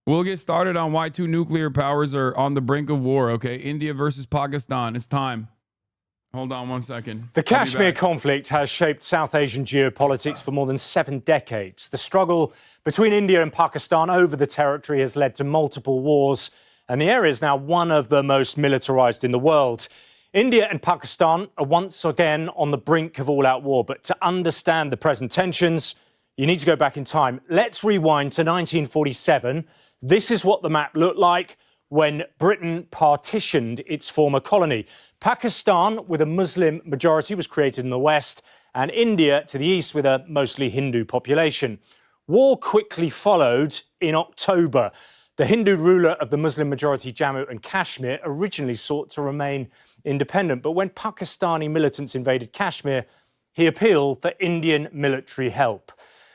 We'll get started on why two nuclear powers are on the brink of war, okay? India versus Pakistan. It's time. Hold on one second. The Kashmir conflict has shaped South Asian geopolitics for more than 7 decades. The struggle between India and Pakistan over the territory has led to multiple wars, and the area is now one of the most militarized in the world. India and Pakistan are once again on the brink of all-out war, but to understand the present tensions, you need to go back in time. Let's rewind to 1947. This is what the map looked like when Britain partitioned its former colony. Pakistan, with a Muslim majority, was created in the west, and India to the east with a mostly Hindu population. War quickly followed in October. The Hindu ruler of the Muslim-majority Jammu and Kashmir originally sought to remain independent, but when Pakistani militants invaded Kashmir, he appealed for Indian military help.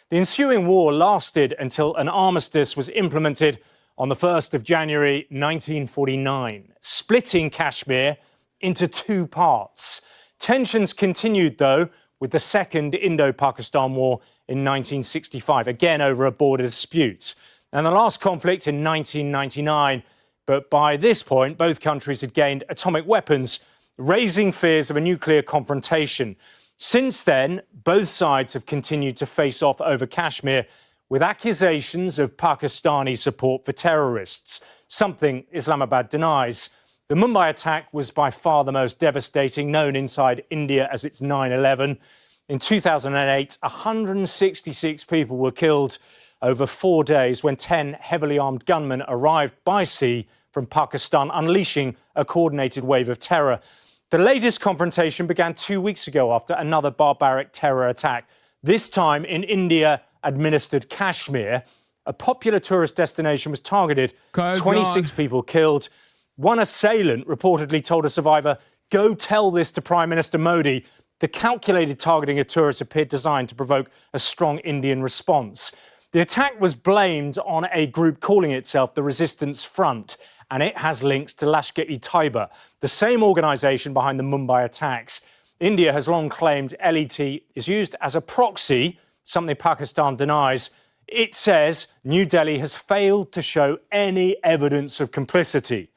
The ensuing war lasted until an armistice was implemented on the 1st of January 1949, splitting Kashmir into 2 parts. Tensions continued, though, with the Second Indo-Pakistan War in 1965, again over a border dispute, and the last conflict in 1999. But by this point, both countries had gained atomic weapons, raising fears of a nuclear confrontation. Since then, both sides have continued to face off over Kashmir with accusations of Pakistani support for terrorists, something Islamabad denies. The Mumbai attack was by far the most devastating, known inside India as its 9/11. In 2008, 166 people were killed over 4 days when 10 heavily armed gunmen arrived by sea from Pakistan, unleashing a coordinated wave of terror. The latest confrontation began 2 weeks ago after another barbaric terror attack, this time in India-administered Kashmir. A popular tourist destination was targeted, 26 people killed. One assailant reportedly told a survivor, "Go tell this to Prime Minister Modi." The calculated targeting of tourists appeared designed to provoke a strong Indian response. The attack was blamed on a group calling itself the Resistance Front, and it has links to Lashkar-e-Taiba, the same organisation behind the Mumbai attacks. India has long claimed LET is used as a proxy, something Pakistan denies. It says New Delhi has failed to show any evidence of complicity.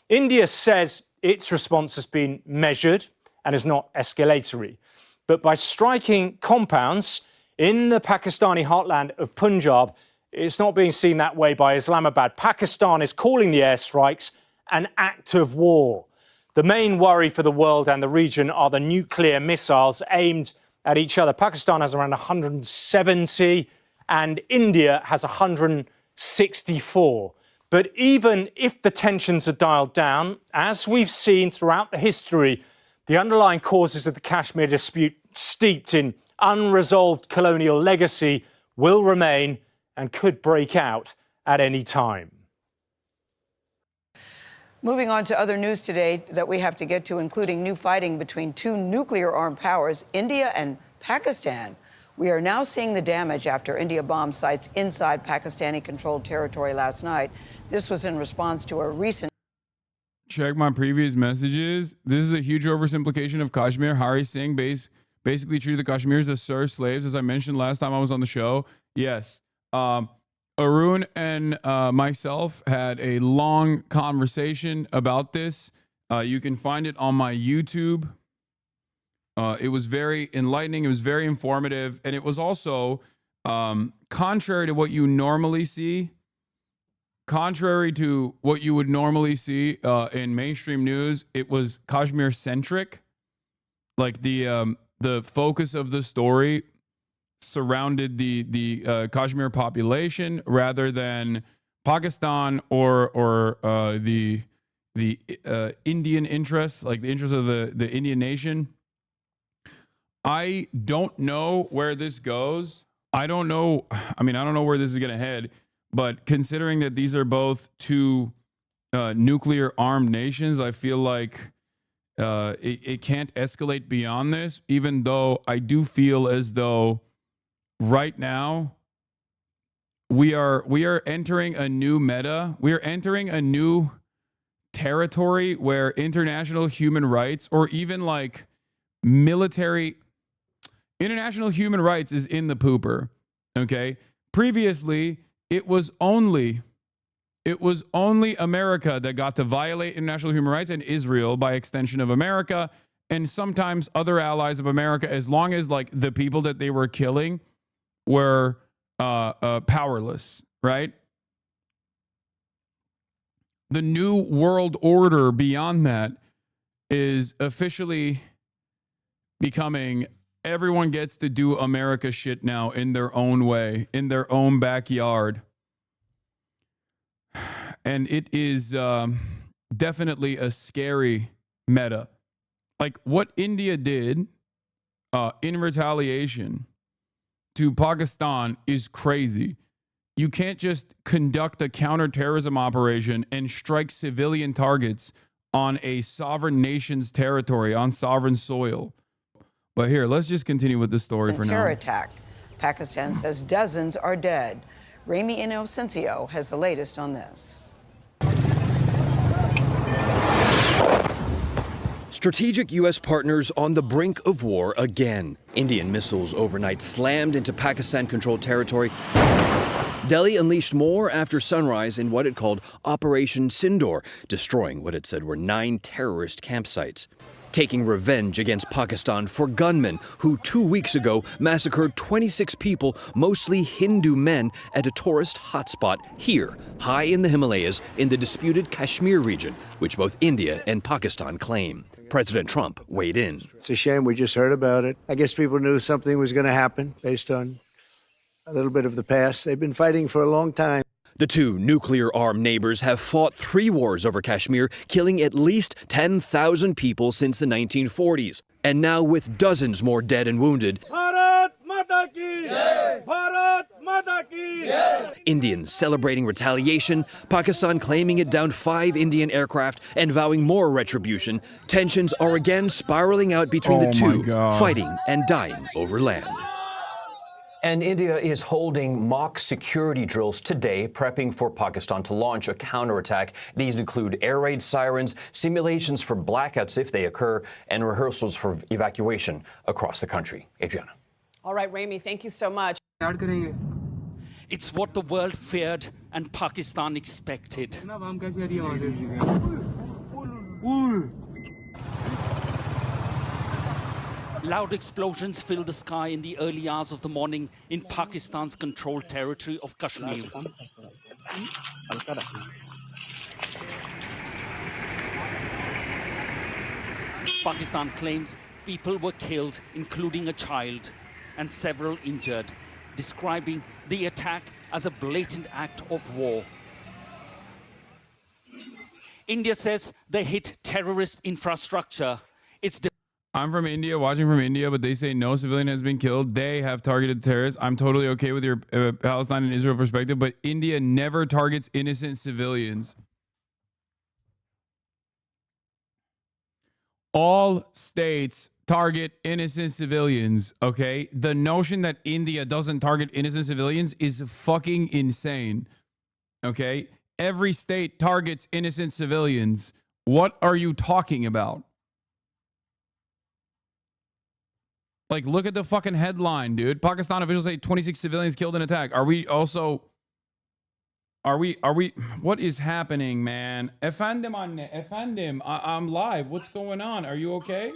India says its response has been measured and is not escalatory. But by striking compounds in the Pakistani heartland of Punjab, it's not being seen that way by Islamabad. Pakistan is calling the airstrikes an act of war. The main worry for the world and the region are the nuclear missiles aimed at each other. Pakistan has around 170 and India has 164. But even if the tensions are dialed down, as we've seen throughout the history, the underlying causes of the Kashmir dispute, steeped in unresolved colonial legacy, will remain and could break out at any time. Moving on to other news today that we have to get to, including new fighting between 2 nuclear-armed powers, India and Pakistan. We are now seeing the damage after India bombed sites inside Pakistani-controlled territory last night. This was in response to a recent... Check my previous messages. This is a huge oversimplification of Kashmir. Hari Singh basically treated the Kashmiris as serf slaves, as I mentioned last time I was on the show. Yes. Arun and myself had a long conversation about this. You can find it on my YouTube. It was very enlightening. It was very informative. And it was also contrary to what you normally see. Contrary to what you would normally see in mainstream news, it was Kashmir-centric. Like the focus of the story surrounded the Kashmir population rather than Pakistan or the Indian interests, like the interests of the Indian nation. I don't know where this goes. I don't know. I mean, I don't know where this is going to head. But considering that these are both 2 nuclear armed nations, I feel like it can't escalate beyond this, even though I do feel as though right now we are entering a new meta. We are entering a new territory where international human rights, or even like international human rights, is in the pooper. Okay. Previously, it was only America that got to violate international human rights, and Israel by extension of America, and sometimes other allies of America, as long as like the people that they were killing were powerless, right? The new world order beyond that is officially becoming everyone gets to do America shit now in their own way, in their own backyard. And it is definitely a scary meta. Like what India did in retaliation to Pakistan is crazy. You can't just conduct a counterterrorism operation and strike civilian targets on a sovereign nation's territory, on sovereign soil. But here, let's just continue with the story for now. Terror attack. Pakistan says dozens are dead. Ramy Inocencio has the latest on this. Strategic U.S. partners on the brink of war again. Indian missiles overnight slammed into Pakistan-controlled territory. Delhi unleashed more after sunrise in what it called Operation Sindoor, destroying what it said were 9 terrorist campsites. Taking revenge against Pakistan for gunmen who 2 weeks ago massacred 26 people, mostly Hindu men, at a tourist hotspot here, high in the Himalayas, in the disputed Kashmir region, which both India and Pakistan claim. President Trump weighed in. It's a shame we just heard about it. I guess people knew something was going to happen based on a little bit of the past. They've been fighting for a long time. The two nuclear-armed neighbors have fought 3 wars over Kashmir, killing at least 10,000 people since the 1940s. And now with dozens more dead and wounded, Bharat Mata ki Jai! Bharat Mata ki Jai! Indians celebrating retaliation, Pakistan claiming it downed 5 Indian aircraft and vowing more retribution. Tensions are again spiraling out between the two, fighting and dying over land. And India is holding mock security drills today, prepping for Pakistan to launch a counterattack. These include air raid sirens, simulations for blackouts if they occur, and rehearsals for evacuation across the country. Adriana. All right, Ramy, thank you so much. It's what the world feared and Pakistan expected. Loud explosions filled the sky in the early hours of the morning in Pakistan's controlled territory of Kashmir. Pakistan claims people were killed, including a child, and several injured, describing the attack as a blatant act of war. India says they hit terrorist infrastructure. I'm from India, watching from India, but they say no civilian has been killed. They have targeted terrorists. I'm totally okay with your Palestine and Israel perspective, but India never targets innocent civilians. All states target innocent civilians, okay? The notion that India doesn't target innocent civilians is fucking insane, okay? Every state targets innocent civilians. What are you talking about? Like, look at the fucking headline, dude. Pakistan officials say 26 civilians killed in attack. Are we, what is happening, man? Efendim anne, efendim, I'm live. What's going on? Are you okay?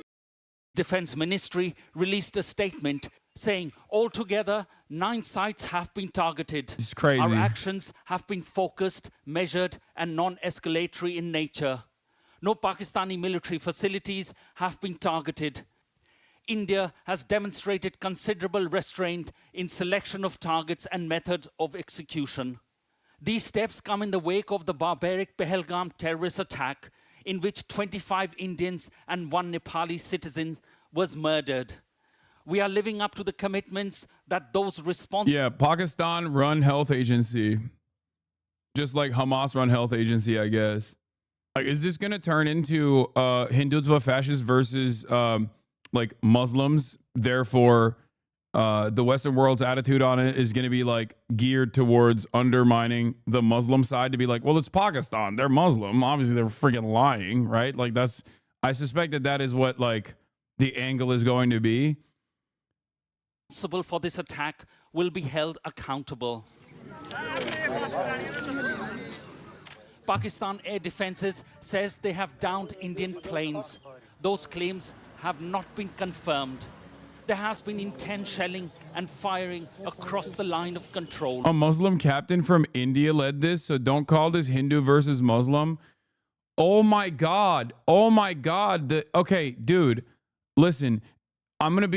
Defense Ministry released a statement saying altogether 9 sites have been targeted. It's crazy. Our actions have been focused, measured, and non-escalatory in nature. No Pakistani military facilities have been targeted. India has demonstrated considerable restraint in selection of targets and methods of execution. These steps come in the wake of the barbaric Pahalgam terrorist attack, in which 25 Indians and 1 Nepali citizen was murdered. We are living up to the commitments that those responsible... Yeah, Pakistan run health agency. Just like Hamas run health agency, I guess. Like, is this going to turn into Hindutva fascists versus... like Muslims, therefore the Western world's attitude on it is going to be like geared towards undermining the Muslim side to be like, well, it's Pakistan, they're Muslim, obviously they're freaking lying, right? Like that's, I suspect that is what like the angle is going to be. Responsible for this attack will be held accountable. Pakistan Air Defenses says they have downed Indian planes. Those claims have not been confirmed. There has been intense shelling and firing across the line of control. A Muslim captain from India led this, so don't call this Hindu versus Muslim. Oh my God. Oh my God. Okay, dude, listen, I'm gonna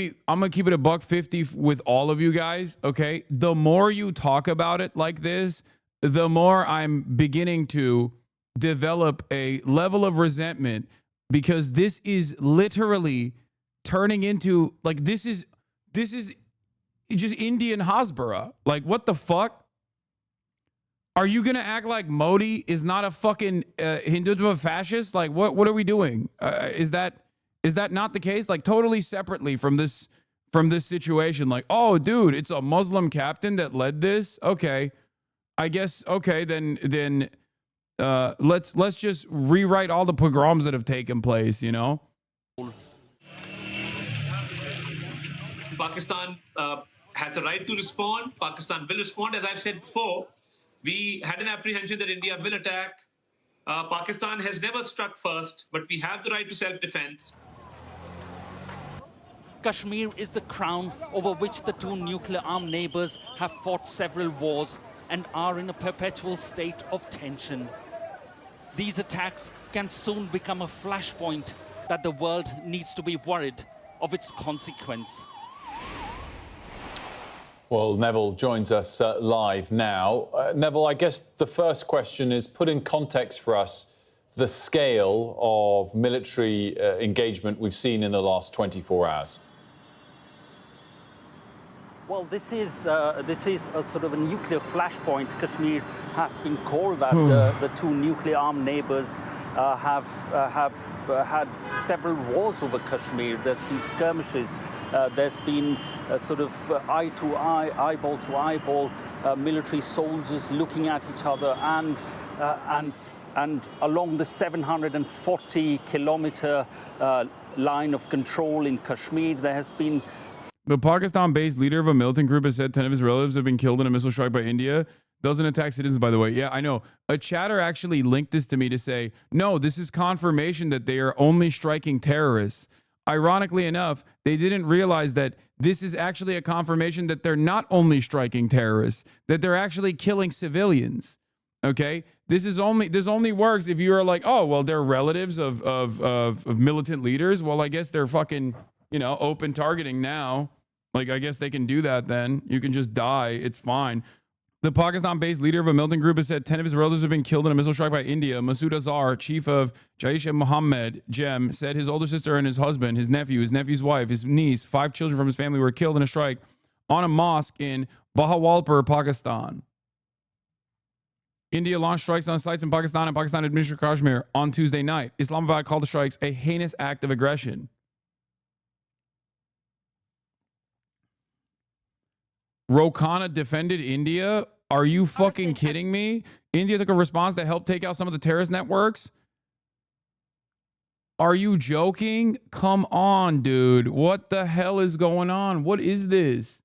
keep it $150 with all of you guys. Okay. The more you talk about it like this, the more I'm beginning to develop a level of resentment, because this is literally turning into like, this is just Indian Hasbara. Like, what the fuck? Are you gonna act like Modi is not a fucking Hindutva fascist? Like, what are we doing? Is that not the case? Like, totally separately from this situation. Like, oh, dude, it's a Muslim captain that led this. Okay, I guess. Okay, then let's just rewrite all the pogroms that have taken place. You know. Pakistan has a right to respond. Pakistan will respond. As I've said before, we had an apprehension that India will attack. Pakistan has never struck first, but we have the right to self-defense. Kashmir is the crown over which the two nuclear-armed neighbors have fought several wars and are in a perpetual state of tension. These attacks can soon become a flashpoint that the world needs to be worried of its consequence. Well, Neville joins us live now. Neville, I guess the first question is, put in context for us the scale of military engagement we've seen in the last 24 hours. Well, this is a sort of a nuclear flashpoint. Kashmir has been called that. The two nuclear-armed neighbors have had several wars over Kashmir. There's been skirmishes. There's been sort of eye-to-eye, eyeball-to-eyeball military soldiers looking at each other, and along the 740-kilometer line of control in Kashmir, there has been. The Pakistan-based leader of a militant group has said 10 of his relatives have been killed in a missile strike by India. Doesn't attack citizens, by the way. Yeah, I know. A chatter actually linked this to me to say, no, this is confirmation that they are only striking terrorists. Ironically enough, they didn't realize that this is actually a confirmation that they're not only striking terrorists, that they're actually killing civilians. Okay? This only works if you are like, oh, well, they're relatives of militant leaders. Well, I guess they're fucking, open targeting now. Like, I guess they can do that then. You can just die. It's fine. The Pakistan-based leader of a militant group has said 10 of his relatives have been killed in a missile strike by India. Masood Azhar, chief of Jaish-e-Mohammed, Jem, said his older sister and his husband, his nephew, his nephew's wife, his niece, 5 children from his family were killed in a strike on a mosque in Bahawalpur, Pakistan. India launched strikes on sites in Pakistan and Pakistan-administered Kashmir on Tuesday night. Islamabad called the strikes a heinous act of aggression. Ro Khanna defended India? Are you fucking kidding me? India took a response to help take out some of the terrorist networks? Are you joking? Come on, dude. What the hell is going on? What is this?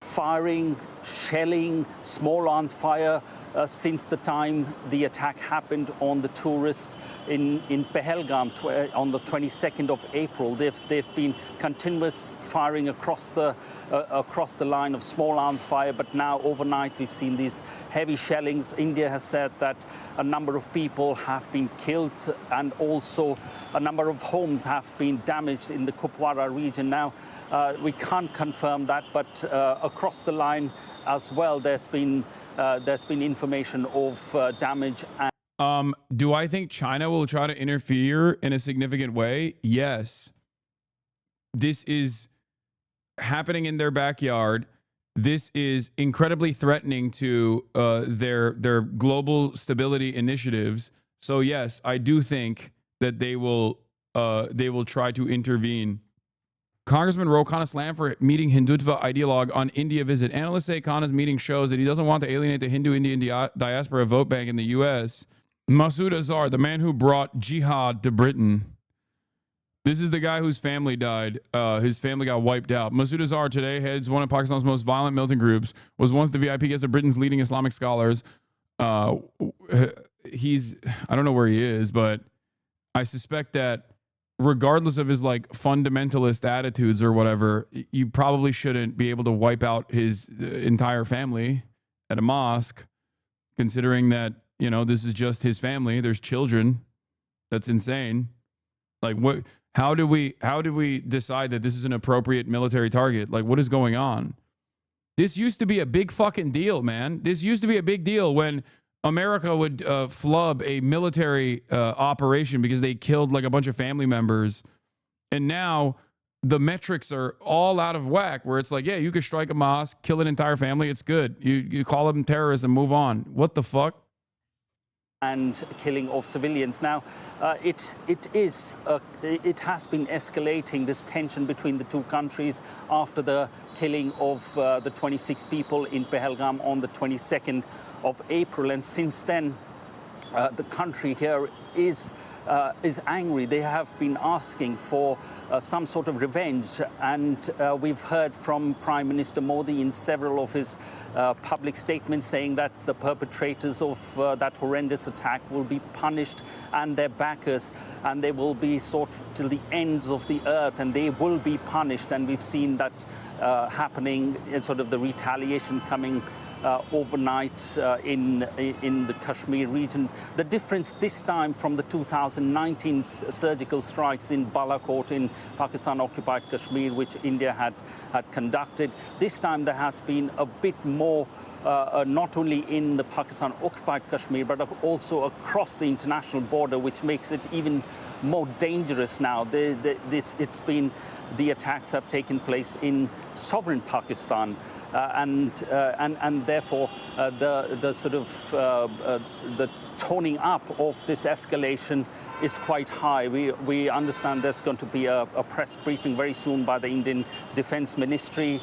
Firing, shelling, small arms fire since the time the attack happened on the tourists in Pahalgam on the 22nd of April. They've been continuous firing across the line of small arms fire, but now overnight we've seen these heavy shellings. India has said that a number of people have been killed and also a number of homes have been damaged in the Kupwara region. Now, we can't confirm that, but across the line as well, there's been information of damage. Do I think China will try to interfere in a significant way? Yes. This is happening in their backyard. This is incredibly threatening to their global stability initiatives. So yes, I do think that they will try to intervene. Congressman Ro Khanna slammed for meeting Hindutva ideologue on India visit. Analysts say Khanna's meeting shows that he doesn't want to alienate the Hindu Indian diaspora vote bank in the U.S. Masood Azhar, the man who brought jihad to Britain. This is the guy whose family died. His family got wiped out. Masood Azhar today heads one of Pakistan's most violent militant groups, was once the VIP guest of Britain's leading Islamic scholars. I don't know where he is, but I suspect that regardless of his like fundamentalist attitudes or whatever, you probably shouldn't be able to wipe out his entire family at a mosque, considering that, you know, this is just his family. There's children. That's insane. Like, what? How do we decide that this is an appropriate military target? Like, what is going on? This used to be a big fucking deal, man. This used to be a big deal when America would flub a military operation because they killed like a bunch of family members. And now the metrics are all out of whack, where it's like, yeah, you could strike a mosque, kill an entire family. It's good. You call them terrorists and move on. What the fuck? And killing of civilians. Now, it has been escalating, this tension between the two countries after the killing of the 26 people in Pahalgam on the 22nd of April. And since then, the country here is angry. They have been asking for some sort of revenge, and we've heard from Prime Minister Modi in several of his public statements saying that the perpetrators of that horrendous attack will be punished, and their backers, and they will be sought till the ends of the earth, and they will be punished. And we've seen that happening, in sort of the retaliation coming overnight in the Kashmir region. The difference this time from the 2019 surgical strikes in Balakot in Pakistan-occupied Kashmir, which India had conducted, this time there has been a bit more not only in the Pakistan-occupied Kashmir, but also across the international border, which makes it even more dangerous now. The attacks have taken place in sovereign Pakistan. And therefore the toning up of this escalation is quite high. We understand there's going to be a press briefing very soon by the Indian Defense Ministry,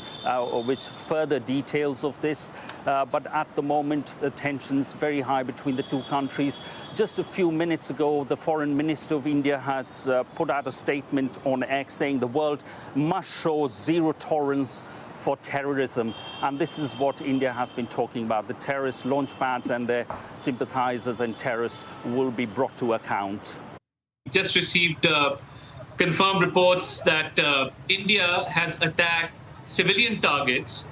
which further details of this. But at the moment, the tension's very high between the two countries. Just a few minutes ago, the Foreign Minister of India has put out a statement on X saying the world must show zero tolerance for terrorism. And this is what India has been talking about. The terrorist launch pads and their sympathizers and terrorists will be brought to account. Just received confirmed reports that India has attacked civilian targets,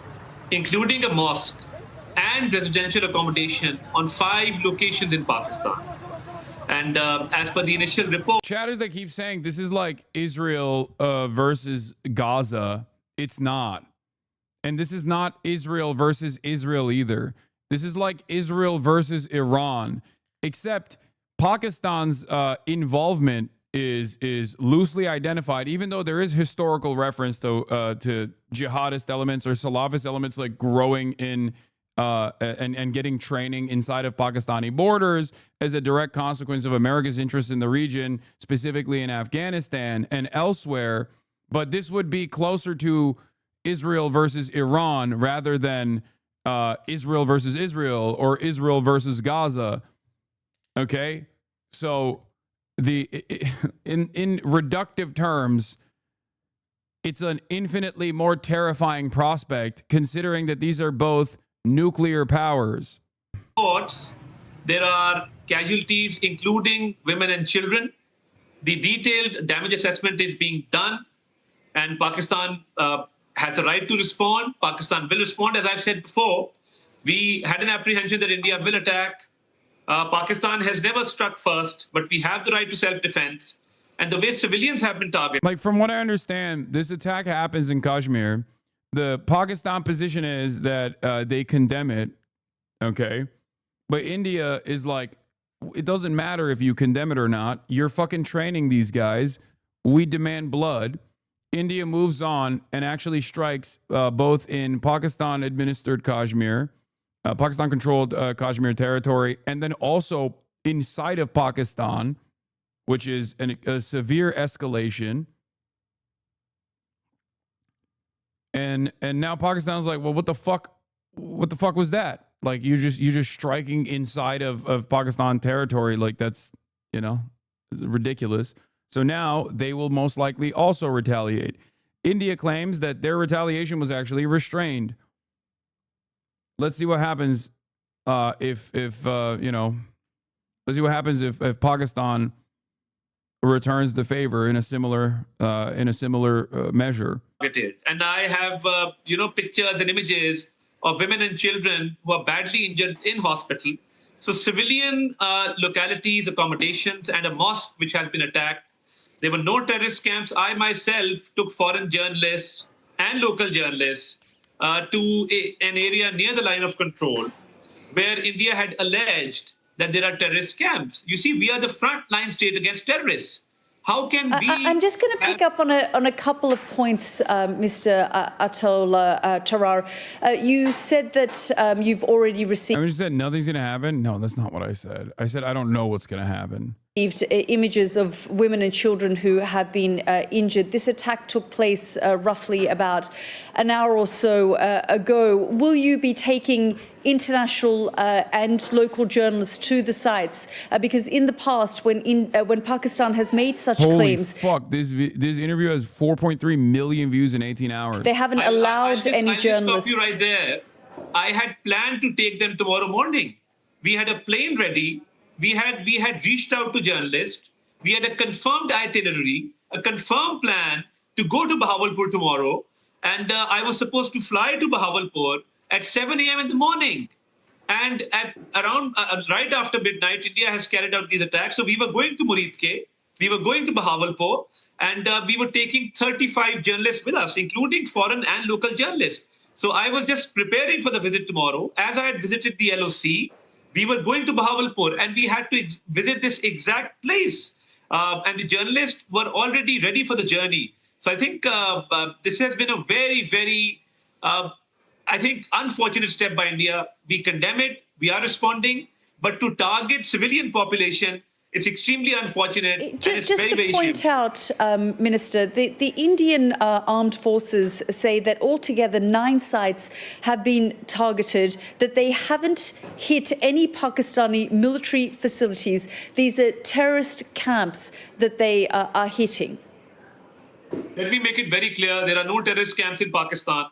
including a mosque and residential accommodation on 5 locations in Pakistan. And as per the initial report... Chatters that keep saying this is like Israel versus Gaza. It's not. And this is not Israel versus Israel either. This is like Israel versus Iran, except Pakistan's involvement is loosely identified, even though there is historical reference to jihadist elements or Salafist elements like growing in and getting training inside of Pakistani borders as a direct consequence of America's interest in the region, specifically in Afghanistan and elsewhere. But this would be closer to Israel versus Iran rather than Israel versus Israel or Israel versus Gaza. Okay, so in reductive terms, it's an infinitely more terrifying prospect, considering that these are both nuclear powers. There are casualties, including women and children. The detailed damage assessment is being done, and Pakistan has a right to respond. Pakistan will respond. As I've said before, we had an apprehension that India will attack. Pakistan has never struck first, but we have the right to self-defense. And the way civilians have been targeted... Like, from what I understand, this attack happens in Kashmir. The Pakistan position is that they condemn it, okay? But India is like, it doesn't matter if you condemn it or not. You're fucking training these guys. We demand blood. India moves on and actually strikes both in Pakistan-administered Kashmir, Pakistan-controlled Kashmir territory, and then also inside of Pakistan, which is a severe escalation. And now Pakistan's like, well, what the fuck was that? Like, you just striking inside of Pakistan territory, like that's, ridiculous. So now they will most likely also retaliate. India claims that their retaliation was actually restrained. Let's see what happens if Pakistan returns the favor in a similar measure. And I have pictures and images of women and children who are badly injured in hospital. So civilian localities, accommodations, and a mosque which has been attacked. There were no terrorist camps. I myself took foreign journalists and local journalists to an area near the line of control where India had alleged that there are terrorist camps. You see, we are the frontline state against terrorists. How can we... I'm just going to pick up on a couple of points, Mr. Atul Tarar. You said that you've already received... I just said nothing's going to happen? No, that's not what I said. I said I don't know what's going to happen. Images of women and children who have been injured. This attack took place roughly about an hour or so ago. Will you be taking international and local journalists to the sites? Because in the past, when Pakistan has made such claims... Holy fuck, this interview has 4.3 million views in 18 hours. They haven't allowed any journalists... I'll stop you right there. I had planned to take them tomorrow morning. We had a plane ready. We had reached out to journalists. We had a confirmed itinerary, a confirmed plan to go to Bahawalpur tomorrow. And I was supposed to fly to Bahawalpur at 7 a.m. in the morning. And at around right after midnight, India has carried out these attacks. So we were going to Muridke, we were going to Bahawalpur, and we were taking 35 journalists with us, including foreign and local journalists. So I was just preparing for the visit tomorrow. As I had visited the LOC, we were going to Bahawalpur and we had to visit this exact place. And the journalists were already ready for the journey. So I think this has been a very, very, unfortunate step by India. We condemn it. We are responding. But to target civilian population, it's extremely unfortunate. Just to point out, Minister, the Indian armed forces say that altogether 9 sites have been targeted, that they haven't hit any Pakistani military facilities. These are terrorist camps that they are hitting. Let me make it very clear. There are no terrorist camps in Pakistan.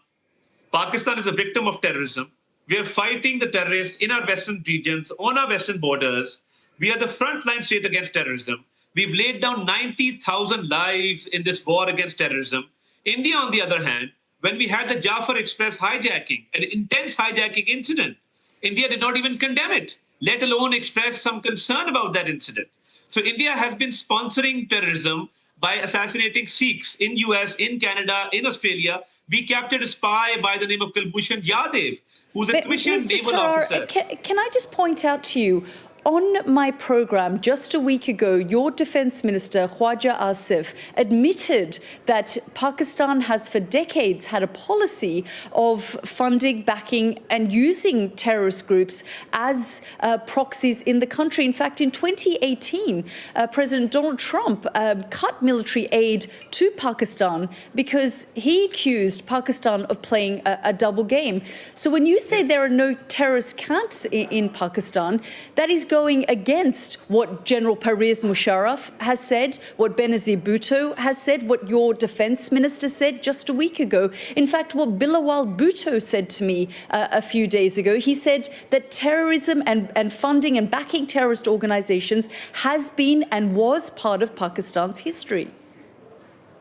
Pakistan is a victim of terrorism. We are fighting the terrorists in our western regions, on our western borders. We are the frontline state against terrorism. We've laid down 90,000 lives in this war against terrorism. India, on the other hand, when we had the Jafar Express hijacking, an intense hijacking incident, India did not even condemn it, let alone express some concern about that incident. So India has been sponsoring terrorism by assassinating Sikhs in US, in Canada, in Australia. We captured a spy by the name of Kulbhushan Yadav, who's a commissioned naval officer. Can I just point out to you, on my program just a week ago, your Defence Minister, Khwaja Asif, admitted that Pakistan has for decades had a policy of funding, backing and using terrorist groups as proxies in the country. In fact, in 2018, President Donald Trump cut military aid to Pakistan because he accused Pakistan of playing a double game. So when you say there are no terrorist camps in Pakistan, that is going against what General Pervez Musharraf has said, what Benazir Bhutto has said, what your defence minister said just a week ago. In fact, what Bilawal Bhutto said to me a few days ago, he said that terrorism and funding and backing terrorist organisations has been and was part of Pakistan's history.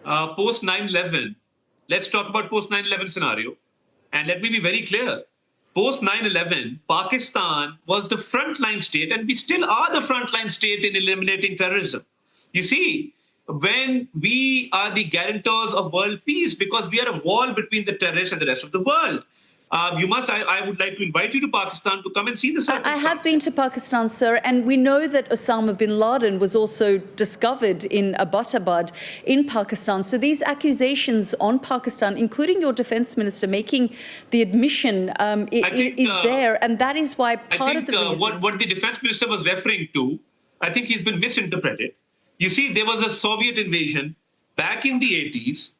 Post 9/11, let's talk about post 9/11 scenario. And let me be very clear. Post 9/11, Pakistan was the frontline state, and we still are the frontline state in eliminating terrorism. You see, when we are the guarantors of world peace, because we are a wall between the terrorists and the rest of the world. I would like to invite you to Pakistan to come and see the circumstances. I have been to Pakistan, sir, and we know that Osama bin Laden was also discovered in Abbottabad in Pakistan. So these accusations on Pakistan, including your defence minister making the admission, is there, and that is why part of the reason... What the defence minister was referring to, I think he's been misinterpreted. You see, there was a Soviet invasion back in the 80s,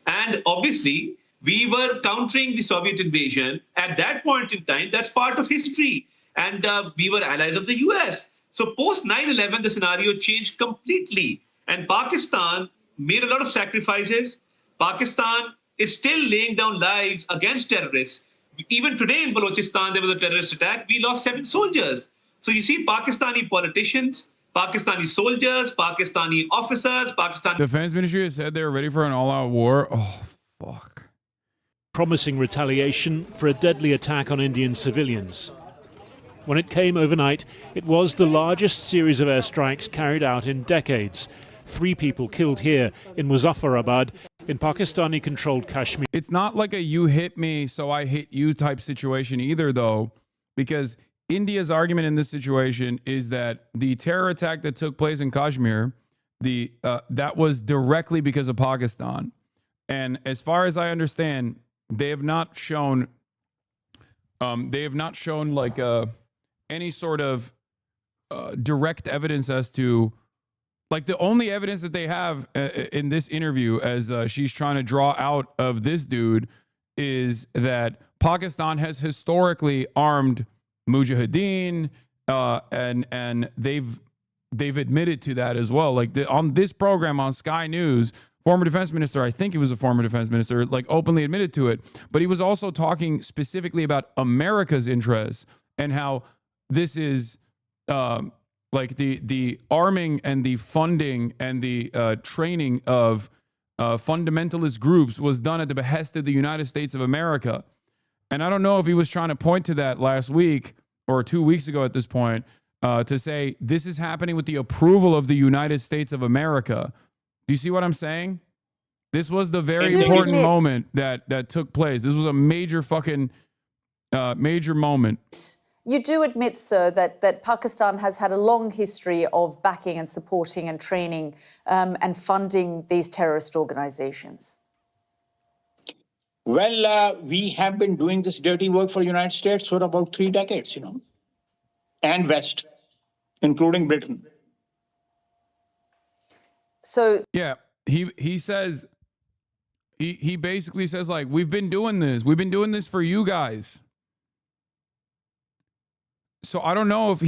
and obviously we were countering the Soviet invasion at that point in time. That's part of history. And we were allies of the US. So post 9/11, the scenario changed completely. And Pakistan made a lot of sacrifices. Pakistan is still laying down lives against terrorists. Even today in Balochistan, there was a terrorist attack. We lost 7 soldiers. So you see Pakistani politicians, Pakistani soldiers, Pakistani officers, Defense Ministry has said they're ready for an all-out war. Oh, fuck. Promising retaliation for a deadly attack on Indian civilians. When it came overnight, it was the largest series of airstrikes carried out in decades. 3 people killed here in Muzaffarabad, in Pakistani-controlled Kashmir. It's not like a you hit me, so I hit you type situation either, though, because India's argument in this situation is that the terror attack that took place in Kashmir, that was directly because of Pakistan. And as far as I understand, they have not shown like any sort of direct evidence as to, like, the only evidence that they have in this interview, as she's trying to draw out of this dude, is that Pakistan has historically armed Mujahideen, and they've admitted to that as well. Like on this program on Sky News, former defense minister, I think he was a former defense minister, like openly admitted to it. But he was also talking specifically about America's interests and how this is like the arming and the funding and the training of fundamentalist groups was done at the behest of the United States of America. And I don't know if he was trying to point to that last week or 2 weeks ago at this point to say this is happening with the approval of the United States of America. Do you see what I'm saying? This was the very important moment that took place. This was a major fucking major moment. You do admit, sir, that Pakistan has had a long history of backing and supporting and training and funding these terrorist organizations. Well, we have been doing this dirty work for the United States for about 3 decades, and West, including Britain. So yeah, he says, he basically says, like, we've been doing this for you guys. So I don't know if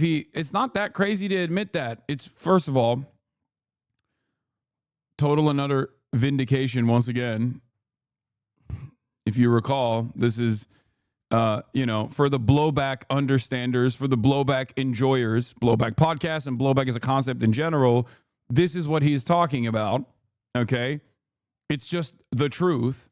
it's not that crazy to admit that. It's, first of all, total another vindication once again. If you recall, this is, for the blowback understanders, for the blowback enjoyers, blowback podcast and blowback as a concept in general, this is what he's talking about, okay? It's just the truth.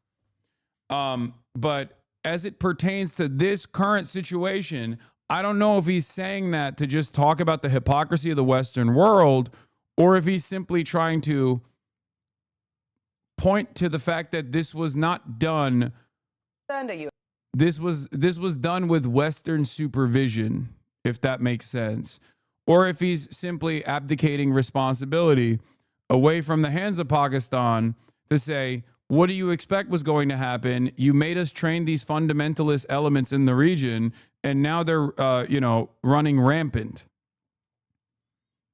But as it pertains to this current situation, I don't know if he's saying that to just talk about the hypocrisy of the Western world, or if he's simply trying to point to the fact that this was not done. This was done with Western supervision, if that makes sense. Or if he's simply abdicating responsibility away from the hands of Pakistan to say, what do you expect was going to happen? You made us train these fundamentalist elements in the region, and now they're, running rampant.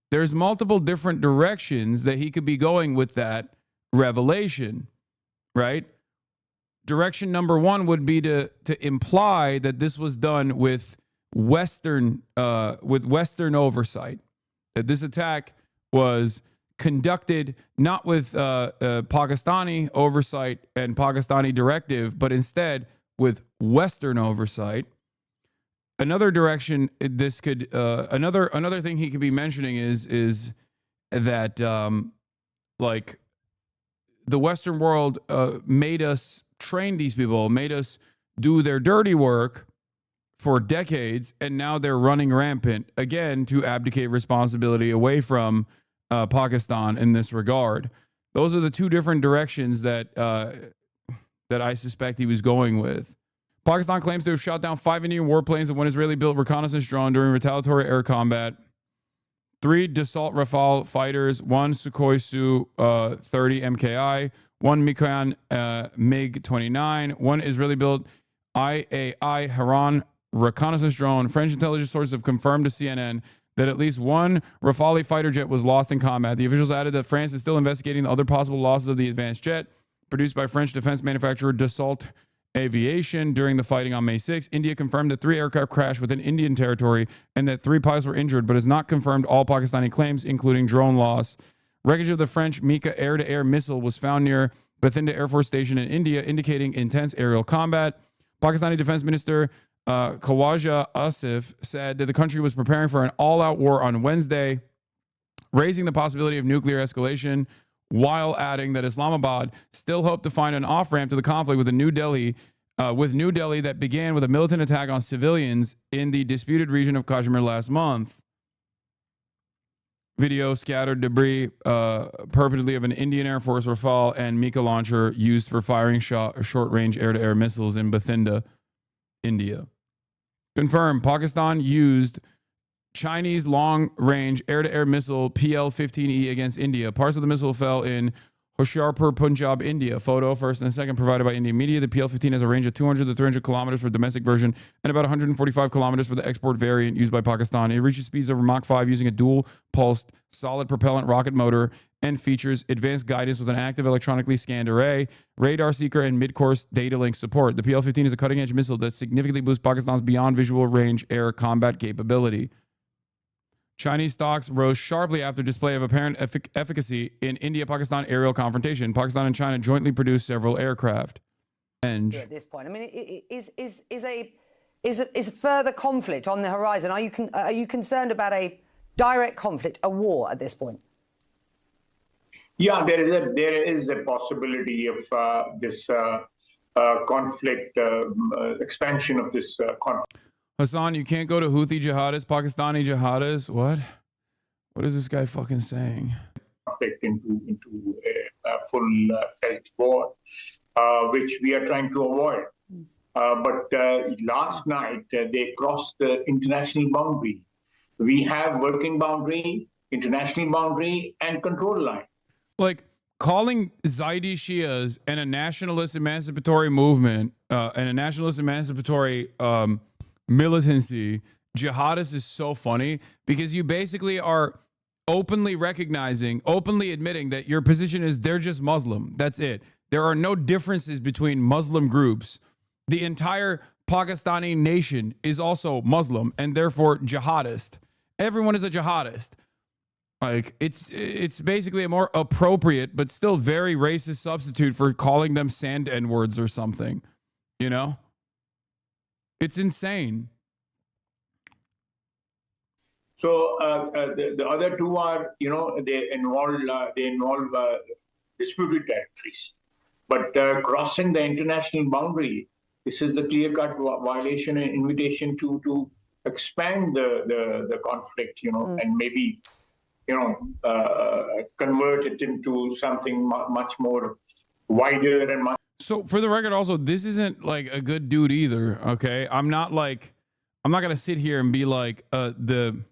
There's multiple different directions that he could be going with that revelation, right? Direction number one would be to imply that this was done with Western oversight, that this attack was conducted not with Pakistani oversight and Pakistani directive, but instead with Western oversight. Another direction this could, another thing he could be mentioning is that like the Western world made us train these people, made us do their dirty work for decades, and now they're running rampant again to abdicate responsibility away from Pakistan in this regard. Those are the 2 different directions that I suspect he was going with. Pakistan claims to have shot down 5 Indian warplanes and 1 Israeli-built reconnaissance drone during retaliatory air combat. 3 Dassault Rafale fighters, 1 Sukhoi Su-30 MKI, 1 Mikoyan MiG-29, 1 Israeli-built IAI Haran reconnaissance drone. French intelligence sources have confirmed to CNN that at least 1 Rafale fighter jet was lost in combat. The officials added that France is still investigating the other possible losses of the advanced jet produced by French defense manufacturer Dassault aviation. During the fighting on May 6, India confirmed that 3 aircraft crashed within Indian territory and that 3 pilots were injured, but has not confirmed all Pakistani claims, including drone loss. Wreckage of the French Mika air-to-air missile was found near Bathinda Air Force Station in India, indicating intense aerial combat. Pakistani Defense Minister Khawaja Asif said that the country was preparing for an all-out war on Wednesday, raising the possibility of nuclear escalation, while adding that Islamabad still hoped to find an off-ramp to the conflict with New Delhi that began with a militant attack on civilians in the disputed region of Kashmir last month. Video scattered debris purportedly of an Indian Air Force Rafale and Mika launcher used for firing short-range air-to-air missiles in Bathinda, India. Confirmed, Pakistan used Chinese long-range air-to-air missile PL-15E against India. Parts of the missile fell in Hoshiarpur, Punjab, India. Photo first and second provided by Indian media. The PL-15 has a range of 200 to 300 kilometers for the domestic version and about 145 kilometers for the export variant used by Pakistan. It reaches speeds over Mach 5 using a dual-pulsed solid propellant rocket motor and features advanced guidance with an active electronically scanned array, radar seeker, and mid-course data link support. The PL-15 is a cutting-edge missile that significantly boosts Pakistan's beyond visual range air combat capability. Chinese stocks rose sharply after display of apparent efficacy in India-Pakistan aerial confrontation. Pakistan and China jointly produced several aircraft. And at this point, I mean, is a further conflict on the horizon? Are you concerned about a direct conflict, a war at this point? Yeah, there is a possibility of this conflict, expansion of this conflict. Hasan, you can't go to Houthi jihadists, Pakistani jihadists. What? What is this guy fucking saying? Conflict into a full-fledged war, which we are trying to avoid. But last night, they crossed the international boundary. We have working boundary, international boundary, and control line. Like, calling Zaidi Shias and a nationalist emancipatory movement and a nationalist emancipatory militancy jihadists is so funny, because you basically are openly recognizing, openly admitting that your position is they're just Muslim. That's it. There are no differences between Muslim groups. The entire Pakistani nation is also Muslim and therefore jihadist. Everyone is a jihadist. Like, it's basically a more appropriate but still very racist substitute for calling them sand N-words or something. You know? It's insane. So the other two are, they involve disputed territories. But crossing the international boundary, this is the clear-cut violation and invitation to expand the conflict, and maybe, convert it into something much more wider and much. So for the record, also, this isn't like a good dude either. Okay, I'm not gonna sit here and be like the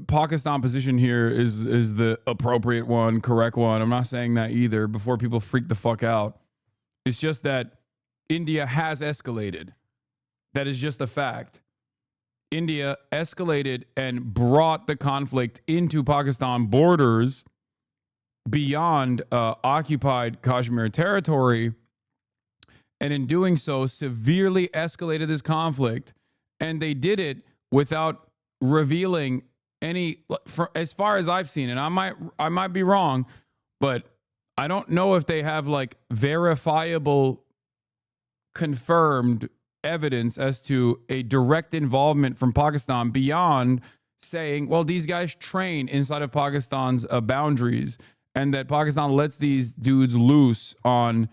Pakistan position here is the appropriate one, correct one. I'm not saying that either. Before people freak the fuck out, it's just that India has escalated. That is just a fact. India escalated and brought the conflict into Pakistan borders beyond occupied Kashmir territory, and in doing so severely escalated this conflict. And they did it without revealing any, as far as I've seen, and I might be wrong, but I don't know if they have like verifiable, confirmed evidence as to a direct involvement from Pakistan beyond saying, well, these guys train inside of Pakistan's boundaries, and that Pakistan lets these dudes loose on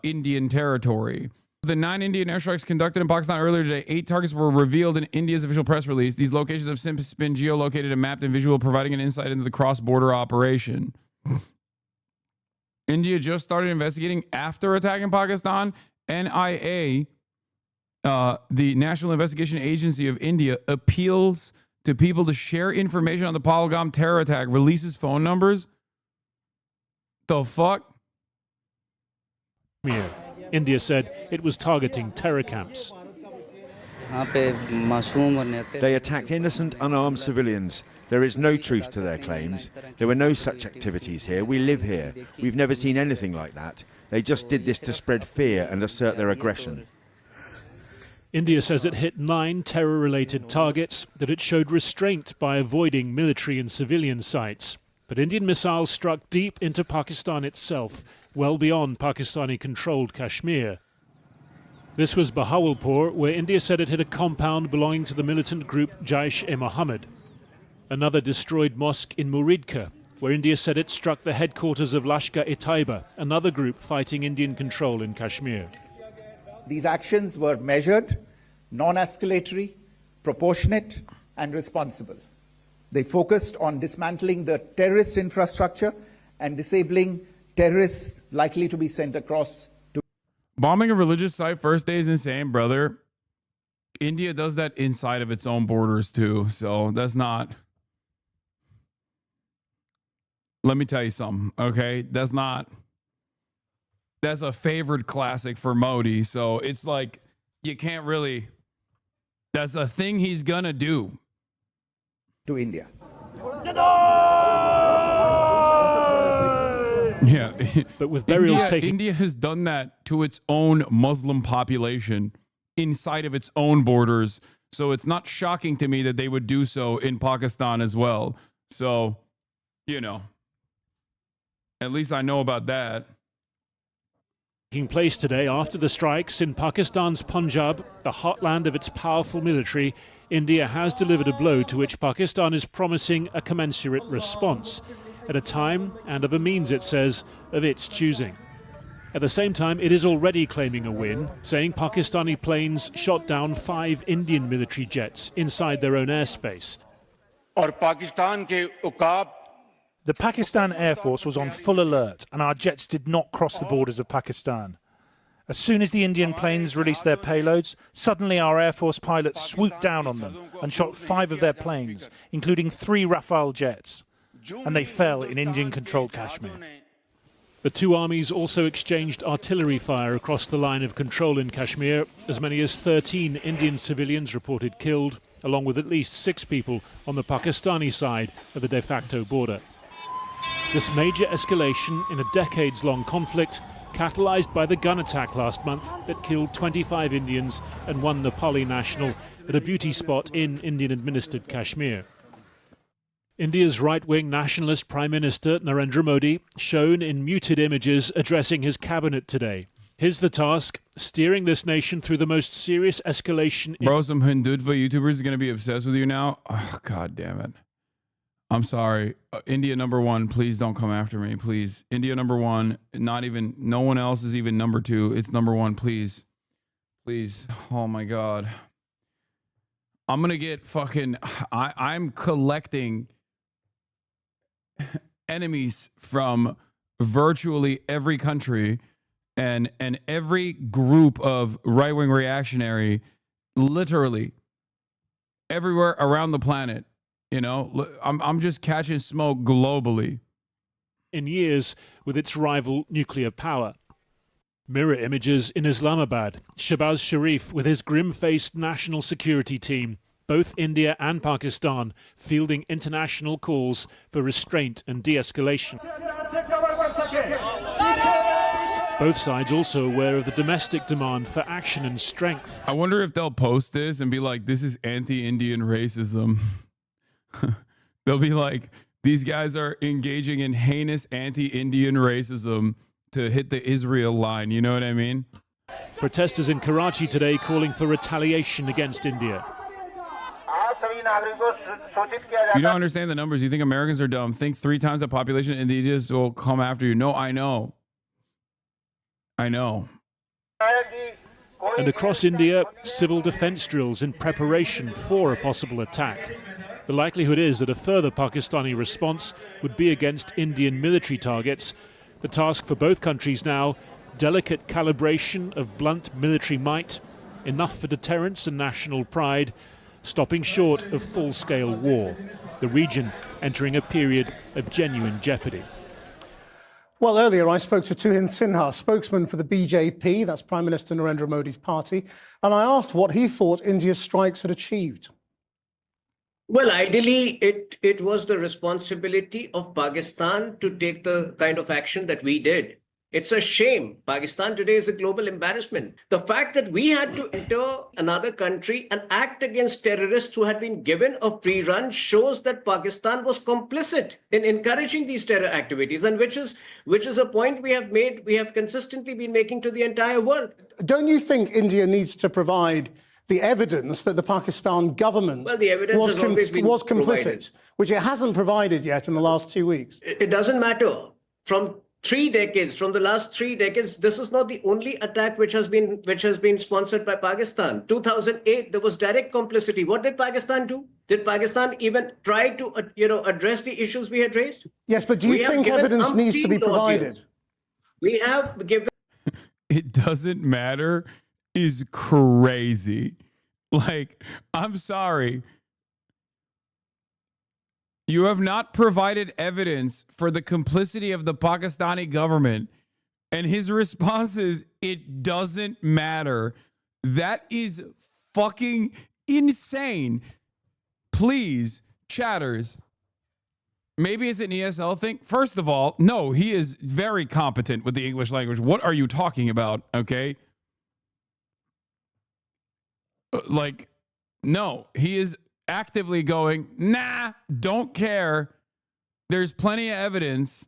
Indian territory. The 9 Indian airstrikes conducted in Pakistan earlier today, 8 targets were revealed in India's official press release. These locations have since been geolocated and mapped in visual, providing an insight into the cross-border operation. India just started investigating after attacking Pakistan. NIA, the National Investigation Agency of India, appeals to people to share information on the Pahalgam terror attack, releases phone numbers. The fuck? Yeah. India said it was targeting terror camps. They attacked innocent, unarmed civilians. There is no truth to their claims. There were no such activities here. We live here. We've never seen anything like that. They just did this to spread fear and assert their aggression. India says it hit 9 terror-related targets, that it showed restraint by avoiding military and civilian sites. But Indian missiles struck deep into Pakistan itself, well beyond Pakistani-controlled Kashmir. This was Bahawalpur, where India said it hit a compound belonging to the militant group Jaish-e-Mohammed. Another destroyed mosque in Muridka, where India said it struck the headquarters of Lashkar-e-Taiba, another group fighting Indian control in Kashmir. These actions were measured, non-escalatory, proportionate and responsible. They focused on dismantling the terrorist infrastructure and disabling terrorists likely to be sent across. Bombing a religious site first day is insane, brother. India does that inside of its own borders too, so that's not... Let me tell you something, okay? That's a favored classic for Modi, so it's like you can't really... That's a thing he's gonna do. To India. Yeah. But with burials India has done that to its own Muslim population inside of its own borders. So it's not shocking to me that they would do so in Pakistan as well. So, you know, at least I know about that. Taking place today after the strikes in Pakistan's Punjab, the heartland of its powerful military, India has delivered a blow to which Pakistan is promising a commensurate response, at a time and of a means, it says, of its choosing. At the same time, it is already claiming a win, saying Pakistani planes shot down 5 Indian military jets inside their own airspace. The Pakistan Air Force was on full alert and our jets did not cross the borders of Pakistan. As soon as the Indian planes released their payloads, suddenly our Air Force pilots swooped down on them and shot 5 of their planes, including 3 Rafale jets. And they fell in Indian-controlled Kashmir. The two armies also exchanged artillery fire across the line of control in Kashmir. As many as 13 Indian civilians reported killed, along with at least 6 people on the Pakistani side of the de facto border. This major escalation in a decades-long conflict, catalyzed by the gun attack last month that killed 25 Indians and 1 Nepali national at a beauty spot in Indian-administered Kashmir. India's right-wing nationalist Prime Minister Narendra Modi shown in muted images addressing his cabinet today. Here's the task: steering this nation through the most serious escalation. Bro, some Hindutva YouTubers are going to be obsessed with you now. Oh, God damn it. I'm sorry. India #1, please don't come after me, please. India #1, no one else is even #2. It's #1, please. Please. Oh my God. I'm going to get fucking, I'm collecting enemies from virtually every country and every group of right-wing reactionary, literally everywhere around the planet. You know, I'm just catching smoke globally. In years with its rival nuclear power. Mirror images in Islamabad. Shahbaz Sharif with his grim-faced national security team. Both India and Pakistan fielding international calls for restraint and de-escalation. Both sides also aware of the domestic demand for action and strength. I wonder if they'll post this and be like, this is anti-Indian racism. They'll be like, these guys are engaging in heinous anti-Indian racism to hit the Israel line. You know what I mean? Protesters in Karachi today calling for retaliation against India. You don't understand the numbers. You think Americans are dumb. Think 3 times the population in India will come after you. No, I know. I know. And across India, civil defense drills in preparation for a possible attack. The likelihood is that a further Pakistani response would be against Indian military targets. The task for both countries now, delicate calibration of blunt military might, enough for deterrence and national pride, stopping short of full-scale war. The region entering a period of genuine jeopardy. Well, earlier I spoke to Tuhin Sinha, spokesman for the BJP, that's Prime Minister Narendra Modi's party, and I asked what he thought India's strikes had achieved. Well, ideally, it was the responsibility of Pakistan to take the kind of action that we did It's a shame. Pakistan today is a global embarrassment. The fact that we had to enter another country and act against terrorists who had been given a free run shows that Pakistan was complicit in encouraging these terror activities, and which is a point we have consistently been making to the entire world. Don't you think India needs to provide the evidence that the Pakistan government Well, the evidence has always been was complicit, provided. which it hasn't provided yet in the last 2 weeks? It doesn't matter. From the last 3 decades, this is not the only attack which has been sponsored by Pakistan. 2008, there was direct complicity. What did Pakistan do? Did Pakistan even try to address the issues we had raised? Yes, but do you think evidence needs to be provided? We have given. It doesn't matter is crazy. Like, I'm sorry. You have not provided evidence for the complicity of the Pakistani government. And his response is, it doesn't matter. That is fucking insane. Please, chatters. Maybe it's an ESL thing. First of all, no, he is very competent with the English language. What are you talking about? Okay. Like, no, he is actively going, nah, don't care. There's plenty of evidence.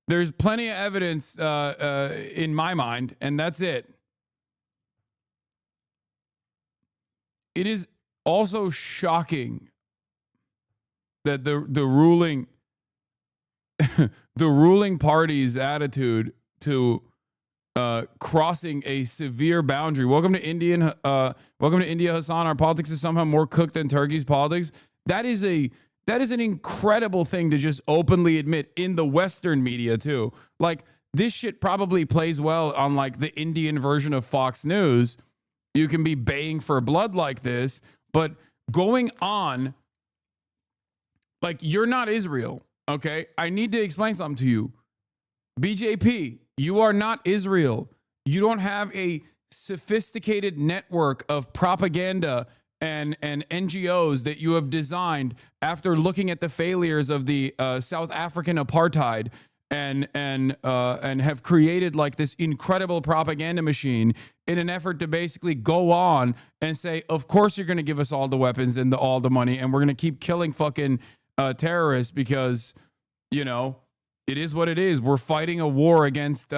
There's plenty of evidence in my mind, and that's it. It is also shocking that the ruling the ruling party's attitude to crossing a severe boundary. Welcome to India, Hasan. Our politics is somehow more cooked than Turkey's politics. That is an incredible thing to just openly admit in the Western media too. Like, this shit probably plays well on like the Indian version of Fox News. You can be baying for blood like this, but going on like you're not Israel. Okay, I need to explain something to you. BJP, you are not Israel. You don't have a sophisticated network of propaganda and NGOs that you have designed after looking at the failures of the South African apartheid and have created like this incredible propaganda machine in an effort to basically go on and say, of course you're going to give us all the weapons and all the money, and we're going to keep killing fucking terrorists because, you know, it is what it is. We're fighting a war against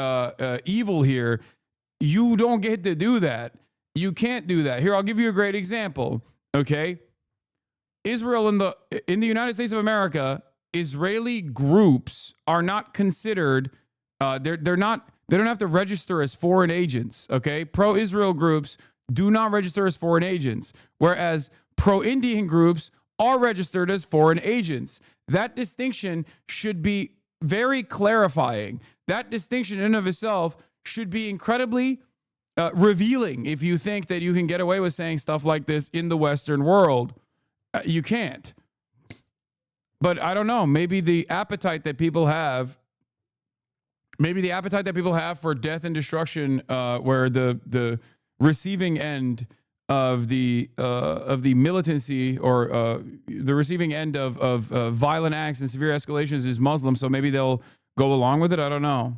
evil here. You don't get to do that. You can't do that. Here, I'll give you a great example. Okay, Israel in the United States of America, Israeli groups are not considered. They don't have to register as foreign agents. Okay, pro-Israel groups do not register as foreign agents, whereas pro-Indian groups are registered as foreign agents. That distinction should be very clarifying. That distinction in and of itself should be incredibly revealing if you think that you can get away with saying stuff like this in the Western world. You can't. But I don't know, maybe the appetite that people have for death and destruction, where the receiving end of the militancy or the receiving end of violent acts and severe escalations is Muslim, so maybe they'll go along with it. I don't know.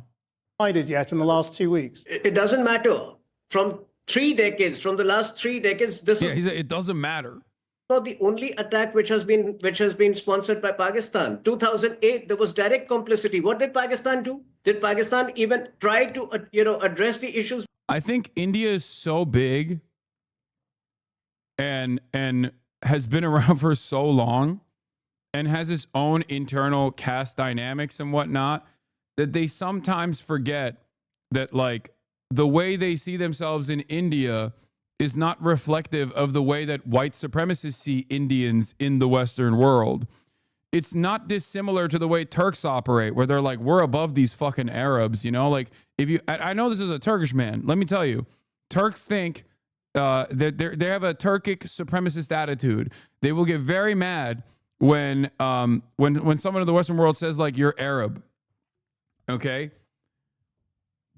Yet in the last 2 weeks. It doesn't matter. From the last 3 decades, it doesn't matter. Not the only attack which has been sponsored by Pakistan. 2008, there was direct complicity. What did Pakistan do? Did Pakistan even try to address the issues? I think India is so big and has been around for so long and has its own internal caste dynamics and whatnot that they sometimes forget that, like, the way they see themselves in India is not reflective of the way that white supremacists see Indians in the Western world. It's not dissimilar to the way Turks operate, where they're like, we're above these fucking Arabs, you know? Like, I know this is a Turkish man. Let me tell you, Turks think that they have a Turkic supremacist attitude. They will get very mad when someone in the Western world says, like, you're Arab. Okay?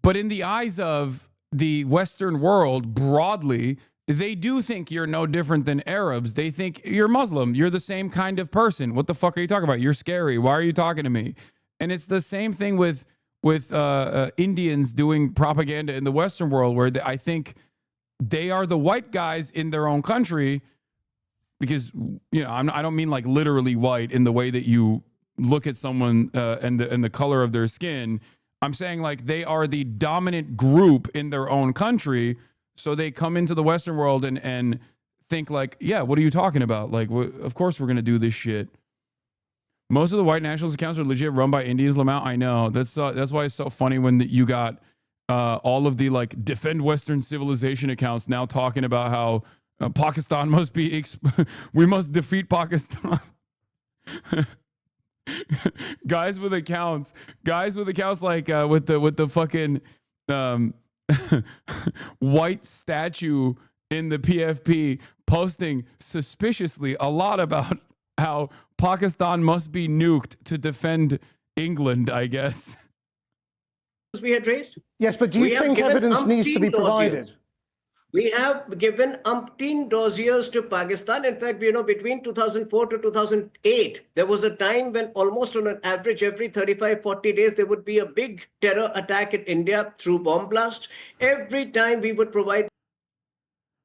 But in the eyes of the Western world broadly, they do think you're no different than Arabs. They think you're Muslim. You're the same kind of person. What the fuck are you talking about? You're scary. Why are you talking to me? And it's the same thing with Indians doing propaganda in the Western world, where I think they are the white guys in their own country, because I don't mean like literally white in the way that you look at someone and the color of their skin. I'm saying like they are the dominant group in their own country, so they come into the Western world and think like, yeah, what are you talking about? Like, of course we're gonna do this shit. Most of the white nationalist accounts are legit run by Indians, Lamont. I know. That's why it's so funny when you got all of the like defend Western civilization accounts now talking about how Pakistan must be we must defeat Pakistan. guys with accounts like with the fucking white statue in the PFP posting suspiciously a lot about how Pakistan must be nuked to defend England, I guess. We had raised? Yes, but do you think evidence needs to be provided? We have given umpteen dossiers to Pakistan. In fact, between 2004 to 2008, there was a time when almost on an average every 35, 40 days, there would be a big terror attack in India through bomb blasts. Every time we would provide.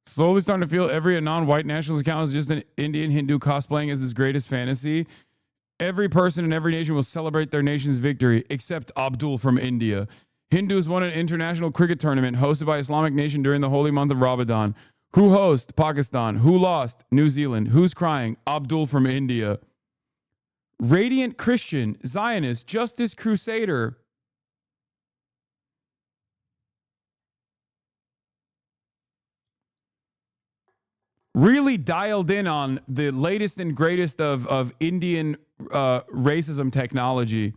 Slowly starting to feel every non-white nationalist account is just an Indian Hindu cosplaying as his greatest fantasy. Every person in every nation will celebrate their nation's victory, except Abdul from India. Hindus won an international cricket tournament hosted by Islamic nation during the holy month of Ramadan. Who hosts? Pakistan. Who lost? New Zealand. Who's crying? Abdul from India. Radiant Christian, Zionist, Justice Crusader. Really dialed in on the latest and greatest of Indian racism technology.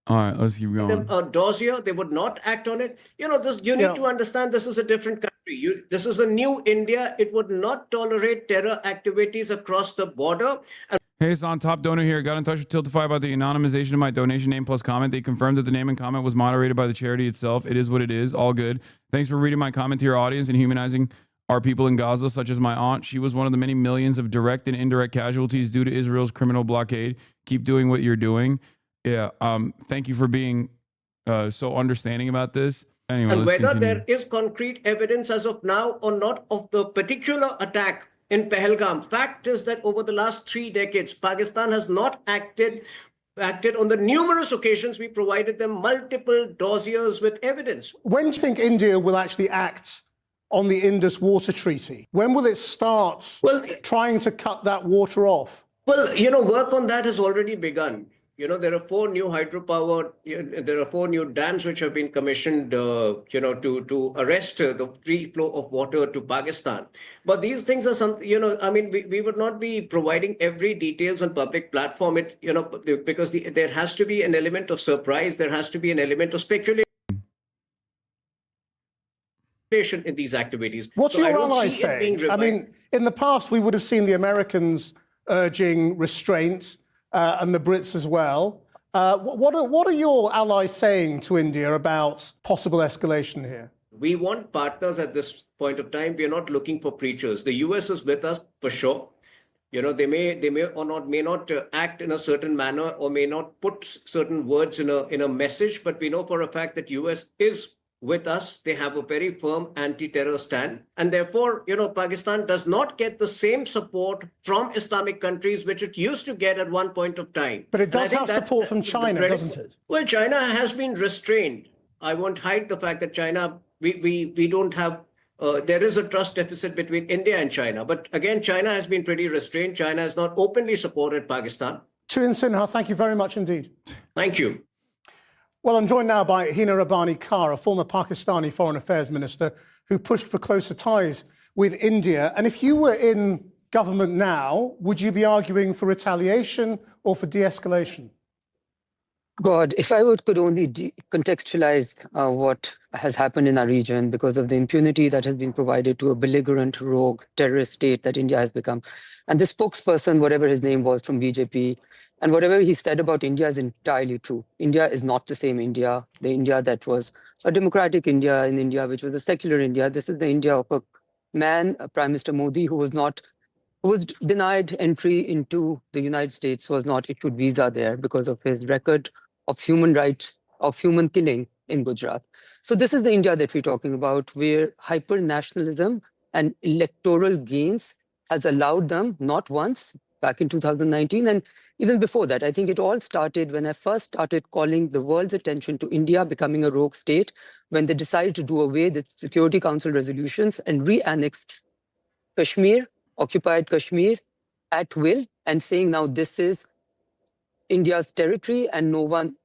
All right, let's keep going. A dossier, they would not act on it. You need to understand this is a different country. This is a new India. It would not tolerate terror activities across the border. Hey, Hassan, top donor here. Got in touch with Tiltify about the anonymization of my donation name plus comment. They confirmed that the name and comment was moderated by the charity itself. It is what it is. All good. Thanks for reading my comment to your audience and humanizing our people in Gaza, such as my aunt. She was one of the many millions of direct and indirect casualties due to Israel's criminal blockade. Keep doing what you're doing. Yeah. Thank you for being so understanding about this. Anyway, and whether there is concrete evidence as of now or not of the particular attack in Pahalgam, fact is that over the last 3 decades, Pakistan has not acted on the numerous occasions we provided them multiple dossiers with evidence. When do you think India will actually act on the Indus Water Treaty? When will it start trying to cut that water off? Well, work on that has already begun. There are 4 new hydropower, there are 4 new dams which have been commissioned, to arrest the free flow of water to Pakistan. But these things are we would not be providing every details on public platform, because there has to be an element of surprise, there has to be an element of speculation in these activities. What's your allies saying? I mean, in the past, we would have seen the Americans urging restraint, and the Brits as well. What are your allies saying to India about possible escalation here? We want partners at this point of time. We are not looking for preachers. The US is with us for sure. They may or may not act in a certain manner or may not put certain words in a message, but we know for a fact that US is with us. They have a very firm anti-terror stand. And therefore, Pakistan does not get the same support from Islamic countries, which it used to get at one point of time. But it does have support from China, doesn't it? Well, China has been restrained. I won't hide the fact that China, we don't have, there is a trust deficit between India and China. But again, China has been pretty restrained. China has not openly supported Pakistan. Tuhin Sinha, thank you very much indeed. Thank you. Well, I'm joined now by Hina Rabbani Kar, a former Pakistani Foreign Affairs Minister who pushed for closer ties with India. And if you were in government now, would you be arguing for retaliation or for de-escalation? God, if I could only contextualize what has happened in our region because of the impunity that has been provided to a belligerent, rogue, terrorist state that India has become. And the spokesperson, whatever his name was from BJP, and whatever he said about India is entirely true. India is not the same India, the India that was a democratic India in India, which was a secular India. This is the India of a man, Prime Minister Modi, who was denied entry into the United States, was not issued visa there because of his record of human rights of human killing in Gujarat. So this is the India that we're talking about, where hyper-nationalism and electoral gains has allowed them, not once, back in 2019, and even before that. I think it all started when I first started calling the world's attention to India becoming a rogue state, when they decided to do away with Security Council resolutions and re-annex Kashmir, occupied Kashmir at will, and saying now this is India's territory and no one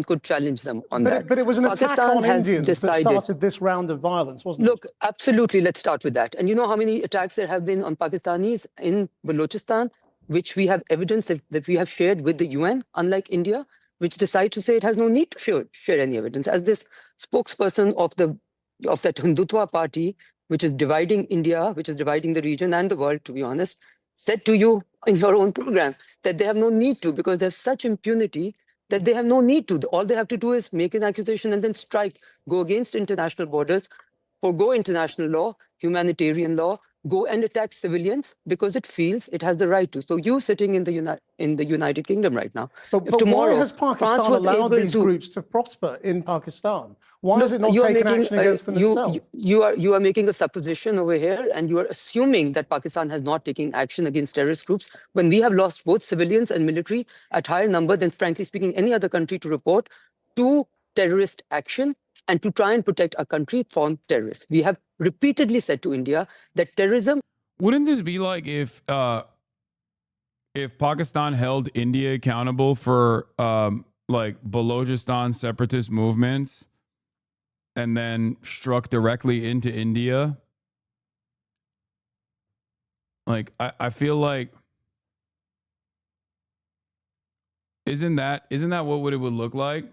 could challenge them on that. But it was an attack Pakistan on has Indians that decided- started this round of violence, wasn't it? Look, absolutely, let's start with that. And you know how many attacks there have been on Pakistanis in Balochistan, which we have evidence that we have shared with the UN, unlike India, which decides to say it has no need to share any evidence. As this spokesperson of that Hindutva party, which is dividing India, which is dividing the region and the world, to be honest, said to you in your own program that they have no need to, because there's such impunity that they have no need to. All they have to do is make an accusation and then strike, go against international borders, forgo international law, humanitarian law, go and attack civilians because it feels it has the right to. So you sitting in the United Kingdom right now, But why has Pakistan allowed these groups to prosper in Pakistan? Why has it not taken action against them itself? You are making a supposition over here, and you are assuming that Pakistan has not taken action against terrorist groups when we have lost both civilians and military at higher number than, frankly speaking, any other country to report to terrorist action and to try and protect our country from terrorists. We have repeatedly said to India that terrorism... Wouldn't this be like if Pakistan held India accountable for like Balochistan separatist movements and then struck directly into India? Like, I feel like, isn't that what it would look like?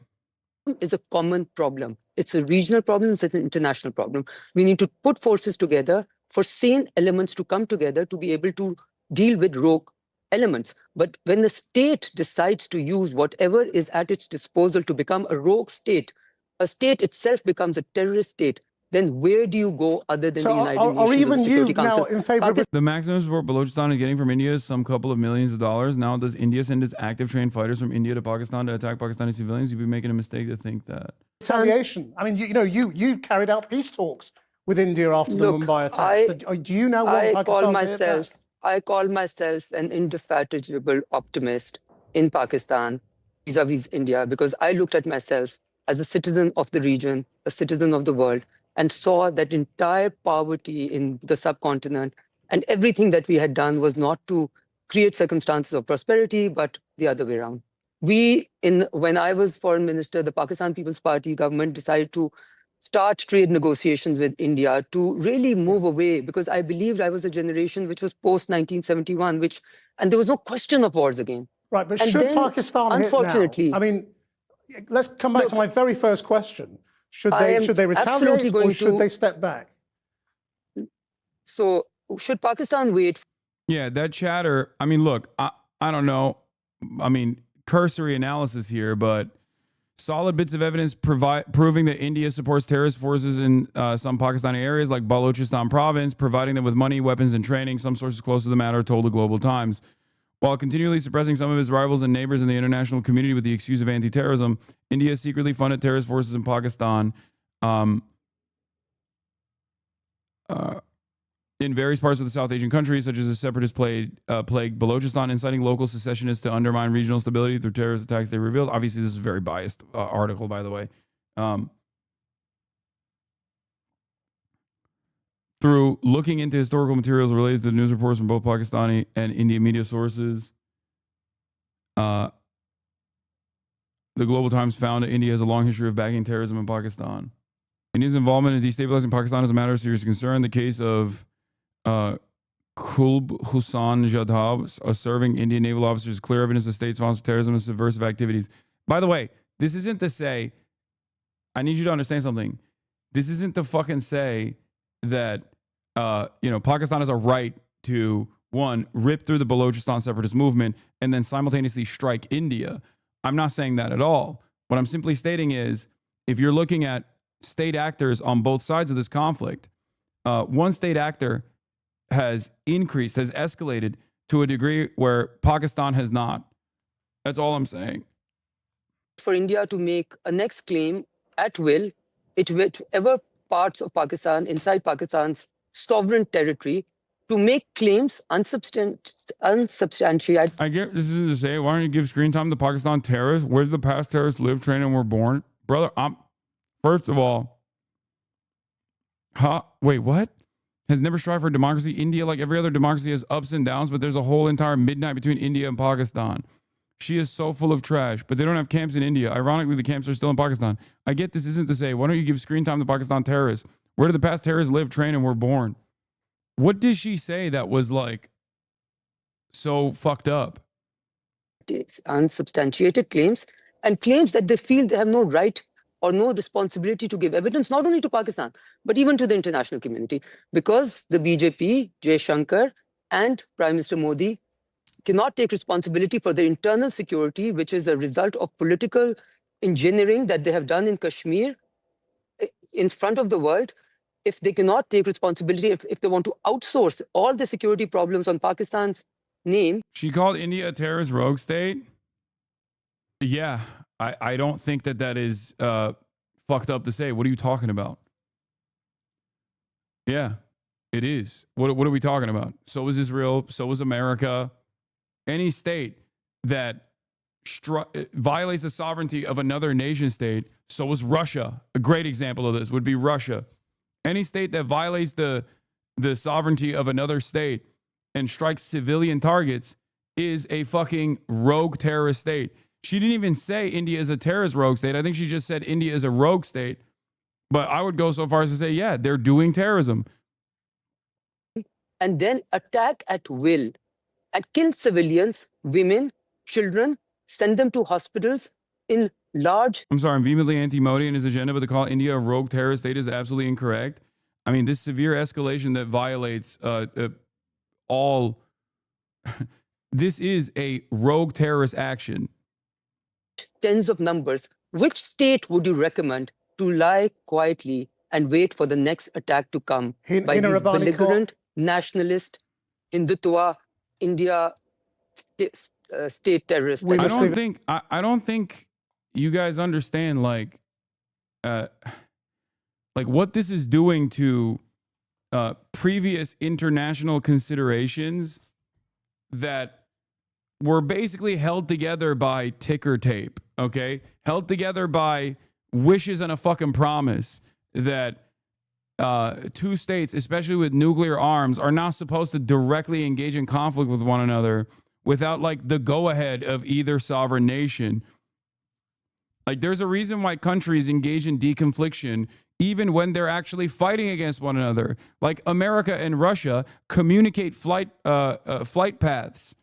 Is a common problem. It's a regional problem, it's an international problem. We need to put forces together for sane elements to come together to be able to deal with rogue elements. But when the state decides to use whatever is at its disposal to become a rogue state, a state itself becomes a terrorist state, then where do you go other than the United Nations? Are even the Security you Council? now in favor of The maximum support Balochistan is getting from India is some couple of millions of dollars. Now, does India send its active trained fighters from India to Pakistan to attack Pakistani civilians? You'd be making a mistake to think that. retaliation? I mean, you carried out peace talks with India after the Mumbai attacks. But do you now want Pakistan to hit back? I call myself an indefatigable optimist in Pakistan vis-a-vis India, because I looked at myself as a citizen of the region, a citizen of the world, and saw that entire poverty in the subcontinent, and everything that we had done was not to create circumstances of prosperity, but the other way around. When I was foreign minister, the Pakistan People's Party government decided to start trade negotiations with India to really move away, because I believed I was a generation which was post-1971, and there was no question of wars again. Right, but And should then, Pakistan unfortunately, hit now? I mean, let's come back to my very first question. Should they retaliate or should they step back? So should Pakistan wait? Yeah, that chatter. I mean, look, I don't know. I mean, cursory analysis here, but solid bits of evidence proving that India supports terrorist forces in some Pakistani areas like Balochistan province, providing them with money, weapons, and training. Some sources close to the matter told the Global Times. While continually suppressing some of his rivals and neighbors in the international community with the excuse of anti-terrorism, India secretly funded terrorist forces in Pakistan in various parts of the South Asian countries, such as the separatist plague Balochistan, inciting local secessionists to undermine regional stability through terrorist attacks they revealed. Obviously, this is a very biased article, by the way. Through looking into historical materials related to the news reports from both Pakistani and Indian media sources, the Global Times found that India has a long history of backing terrorism in Pakistan. India's involvement in destabilizing Pakistan is a matter of serious concern. The case of Kulb Hussain Jadhav, a serving Indian naval officer, is clear evidence of state-sponsored terrorism and subversive activities. By the way, this isn't to say, I need you to understand something. This isn't to fucking say that Pakistan has a right to, one, rip through the Balochistan separatist movement and then simultaneously strike India. I'm not saying that at all. What I'm simply stating is, if you're looking at state actors on both sides of this conflict, one state actor has escalated to a degree where Pakistan has not. That's all I'm saying. for India to make a next claim at will, whichever parts of Pakistan, inside Pakistan's sovereign territory, to make claims unsubstantiated. I get this is to say, why don't you give screen time to Pakistan terrorists? Where did the past terrorists live, train, and were born? Brother, first of all, wait, what? Has never strived for democracy. India, like every other democracy, has ups and downs, but there's a whole entire midnight between India and Pakistan. She is so full of trash, but they don't have camps in India. Ironically, the camps are still in Pakistan. I get this isn't to say, why don't you give screen time to Pakistan terrorists? Where did the past terrorists live, train, and were born? What did she say that was like so fucked up? Unsubstantiated claims and claims that they feel they have no right or no responsibility to give evidence, not only to Pakistan, but even to the international community, because the BJP, Jay Shankar, and Prime Minister Modi cannot take responsibility for their internal security, which is a result of political engineering that they have done in Kashmir in front of the world. If they cannot take responsibility, if they want to outsource all the security problems on Pakistan's name. She called India a terrorist rogue state? Yeah, I don't think that is fucked up to say. What are you talking about? Yeah, it is. What are we talking about? So is Israel. So is America. Any state that violates the sovereignty of another nation state, so is Russia. A great example of this would be Russia. Any state that violates the sovereignty of another state and strikes civilian targets is a fucking rogue terrorist state. She didn't even say India is a terrorist rogue state. I think she just said India is a rogue state. But I would go so far as to say, yeah, they're doing terrorism. And then attack at will and kill civilians, women, children, send them to hospitals in large. I'm sorry, I'm vehemently anti-Modi and his agenda, but to call India a rogue terrorist state is absolutely incorrect. I mean, this severe escalation that violates all... This is a rogue terrorist action. Tens of numbers. Which state would you recommend to lie quietly and wait for the next attack to come by these belligerent, nationalist, Hindutva, India state terrorists? I don't think you guys understand like what this is doing to previous international considerations that were basically held together by ticker tape, okay? Held together by wishes and a fucking promise that two states, especially with nuclear arms, are not supposed to directly engage in conflict with one another without like the go-ahead of either sovereign nation. Like there's a reason why countries engage in deconfliction even when they're actually fighting against one another. Like America and Russia communicate flight paths.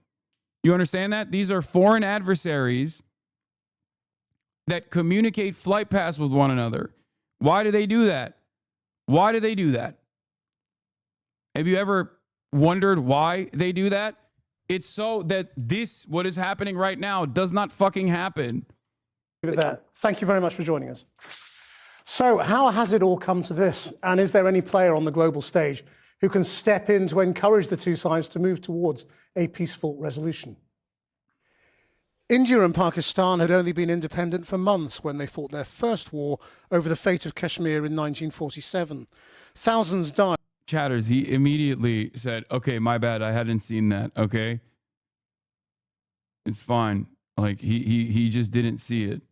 You understand that? These are foreign adversaries that communicate flight paths with one another. Why do they do that? Why do they do that? Have you ever wondered why they do that? It's so that what is happening right now, does not fucking happen. Thank you very much for joining us. So how has it all come to this? And is there any player on the global stage who can step in to encourage the two sides to move towards a peaceful resolution? India and Pakistan had only been independent for months when they fought their first war over the fate of Kashmir in 1947. Thousands died. Chatters, he immediately said, okay, my bad, I hadn't seen that, okay? It's fine. Like, he just didn't see it.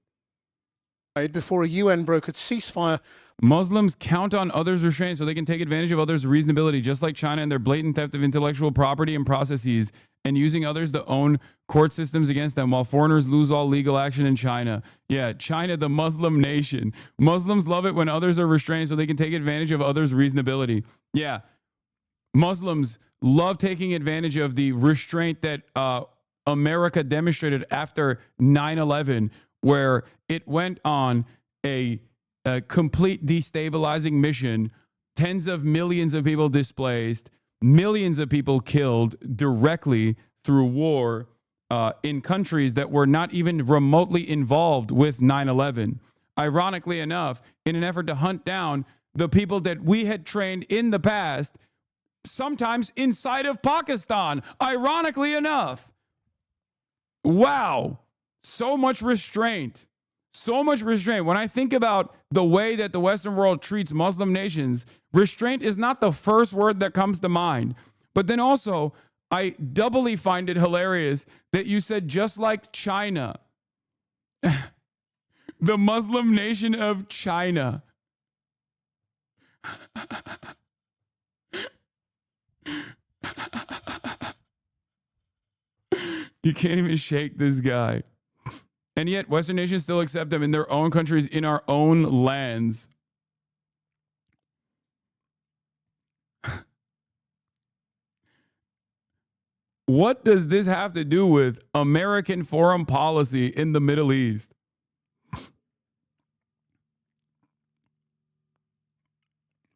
Before a UN brokered ceasefire. Muslims count on others' restraint so they can take advantage of others' reasonability, just like China and their blatant theft of intellectual property and processes, and using others to own court systems against them while foreigners lose all legal action in China. Yeah, China, the Muslim nation. Muslims love it when others are restrained so they can take advantage of others' reasonability. Yeah, Muslims love taking advantage of the restraint that America demonstrated after 9/11, where it went on a complete destabilizing mission, tens of millions of people displaced, millions of people killed directly through war in countries that were not even remotely involved with 9/11. Ironically enough, in an effort to hunt down the people that we had trained in the past, sometimes inside of Pakistan, ironically enough. Wow. So much restraint. So much restraint. When I think about the way that the Western world treats Muslim nations, restraint is not the first word that comes to mind. But then also, I doubly find it hilarious that you said just like China, the Muslim nation of China. You can't even shake this guy. And yet, Western nations still accept them in their own countries, in our own lands. What does this have to do with American foreign policy in the Middle East?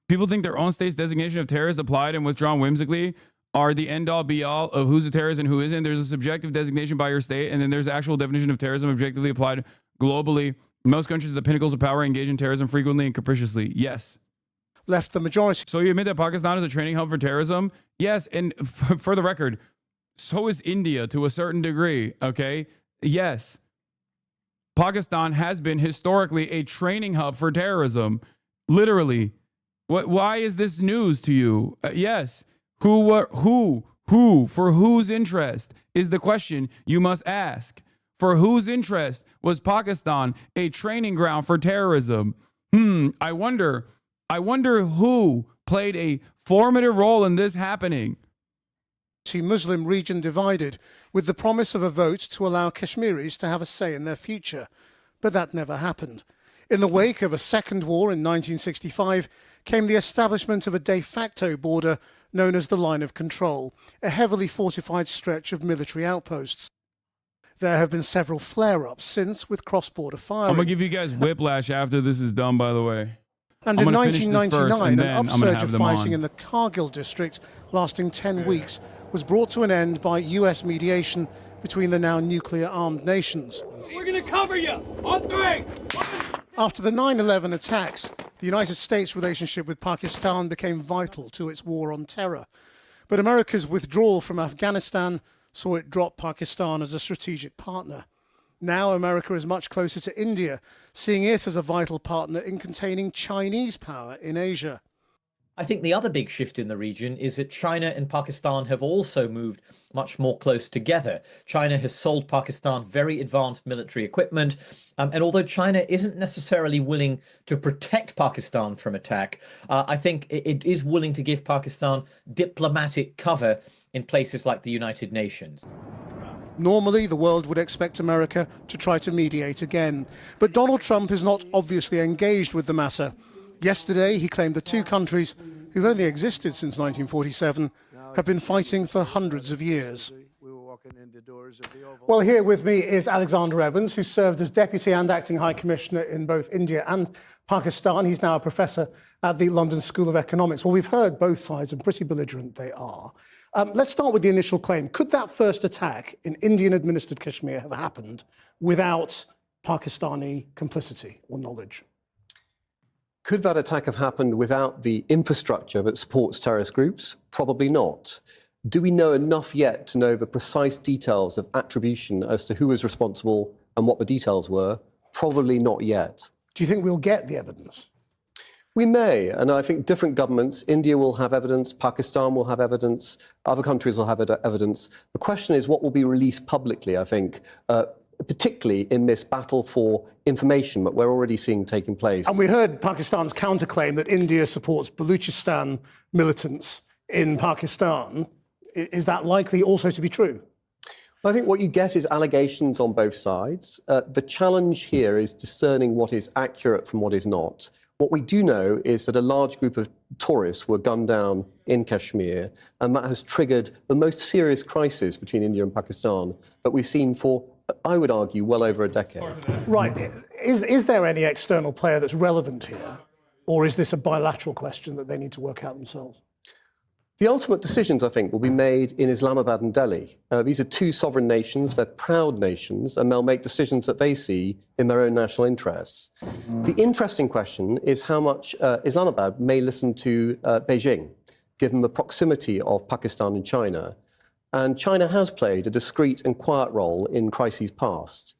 People think their own state's designation of terrorist applied and withdrawn whimsically are the end-all be-all of who's a terrorist and who isn't. There's a subjective designation by your state, and then there's actual definition of terrorism objectively applied globally. Most countries at the pinnacles of power engage in terrorism frequently and capriciously. Yes. Left the majority. So you admit that Pakistan is a training hub for terrorism? Yes, and for the record, so is India to a certain degree, okay? Yes. Pakistan has been historically a training hub for terrorism. Literally. Why is this news to you? Yes. Who, for whose interest is the question you must ask. For whose interest was Pakistan a training ground for terrorism? I wonder who played a formative role in this happening. Muslim region divided, with the promise of a vote to allow Kashmiris to have a say in their future. But that never happened. In the wake of a second war in 1965 came the establishment of a de facto border known as the Line of Control, a heavily fortified stretch of military outposts. There have been several flare-ups since with cross-border firing. I'm going to give you guys whiplash after this is done, by the way. And in 1999, an upsurge of fighting in the Kargil district, lasting 10 weeks, was brought to an end by US mediation between the now nuclear-armed nations. We're going to cover you on 3. After the 9/11 attacks, the United States' relationship with Pakistan became vital to its war on terror. But America's withdrawal from Afghanistan saw it drop Pakistan as a strategic partner. Now America is much closer to India, seeing it as a vital partner in containing Chinese power in Asia. I think the other big shift in the region is that China and Pakistan have also moved much more close together. China has sold Pakistan very advanced military equipment. And although China isn't necessarily willing to protect Pakistan from attack, I think it is willing to give Pakistan diplomatic cover in places like the United Nations. Normally, the world would expect America to try to mediate again. But Donald Trump is not obviously engaged with the matter. Yesterday, he claimed the two countries, who've only existed since 1947, have been fighting for hundreds of years. Well, here with me is Alexander Evans, who served as Deputy and Acting High Commissioner in both India and Pakistan. He's now a professor at the London School of Economics. Well, we've heard both sides, and pretty belligerent they are. Let's start with the initial claim. Could that first attack in Indian-administered Kashmir have happened without Pakistani complicity or knowledge? Could that attack have happened without the infrastructure that supports terrorist groups? Probably not. Do we know enough yet to know the precise details of attribution as to who was responsible and what the details were? Probably not yet. Do you think we'll get the evidence? We may, and I think different governments, India will have evidence, Pakistan will have evidence, other countries will have evidence. The question is what will be released publicly, I think, particularly in this battle for information that we're already seeing taking place. And we heard Pakistan's counterclaim that India supports Baluchistan militants in Pakistan. Is that likely also to be true? I think what you get is allegations on both sides. The challenge here is discerning what is accurate from what is not. What we do know is that a large group of tourists were gunned down in Kashmir, and that has triggered the most serious crisis between India and Pakistan that we've seen for, I would argue, well over a decade. Right. Is there any external player that's relevant here? Or is this a bilateral question that they need to work out themselves? The ultimate decisions, I think, will be made in Islamabad and Delhi. These are two sovereign nations, they're proud nations, and they'll make decisions that they see in their own national interests. The interesting question is how much Islamabad may listen to Beijing, given the proximity of Pakistan and China. And China has played a discreet and quiet role in crises past.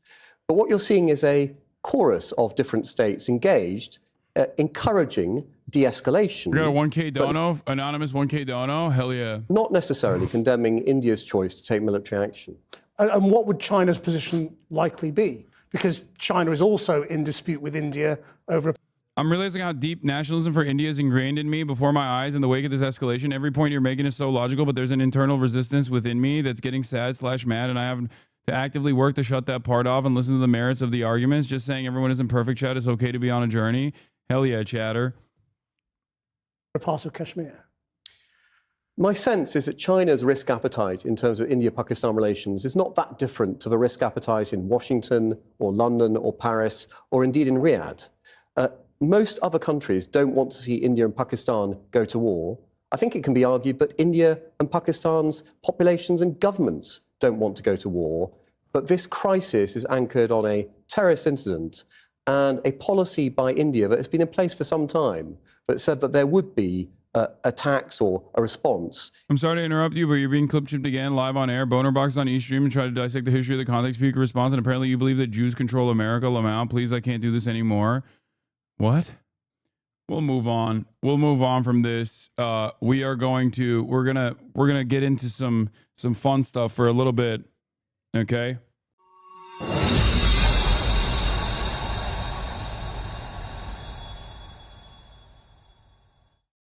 But what you're seeing is a chorus of different states engaged, encouraging de-escalation. We got a 1K dono, anonymous 1K dono. Hell yeah. Not necessarily condemning India's choice to take military action. And what would China's position likely be? Because China is also in dispute with India over. I'm realizing how deep nationalism for India is ingrained in me before my eyes in the wake of this escalation. Every point you're making is so logical, but there's an internal resistance within me that's getting sad/mad, and I have to actively work to shut that part off and listen to the merits of the arguments. Just saying everyone isn't perfect, Chad. It's okay to be on a journey. Hell yeah, chatter. A part of Kashmir. My sense is that China's risk appetite in terms of India-Pakistan relations is not that different to the risk appetite in Washington or London or Paris or indeed in Riyadh. Most other countries don't want to see India and Pakistan go to war. I think it can be argued that India and Pakistan's populations and governments don't want to go to war. But this crisis is anchored on a terrorist incident and a policy by India that has been in place for some time that said that there would be attacks or a response. I'm sorry to interrupt you, but you're being clip-chipped again live on air. Boner Box on East Stream and try to dissect the history of the context speaker response. And apparently you believe that Jews control America. Lamau, please, I can't do this anymore. What? We'll move on. We'll move on from this. We're gonna get into some fun stuff for a little bit. Okay.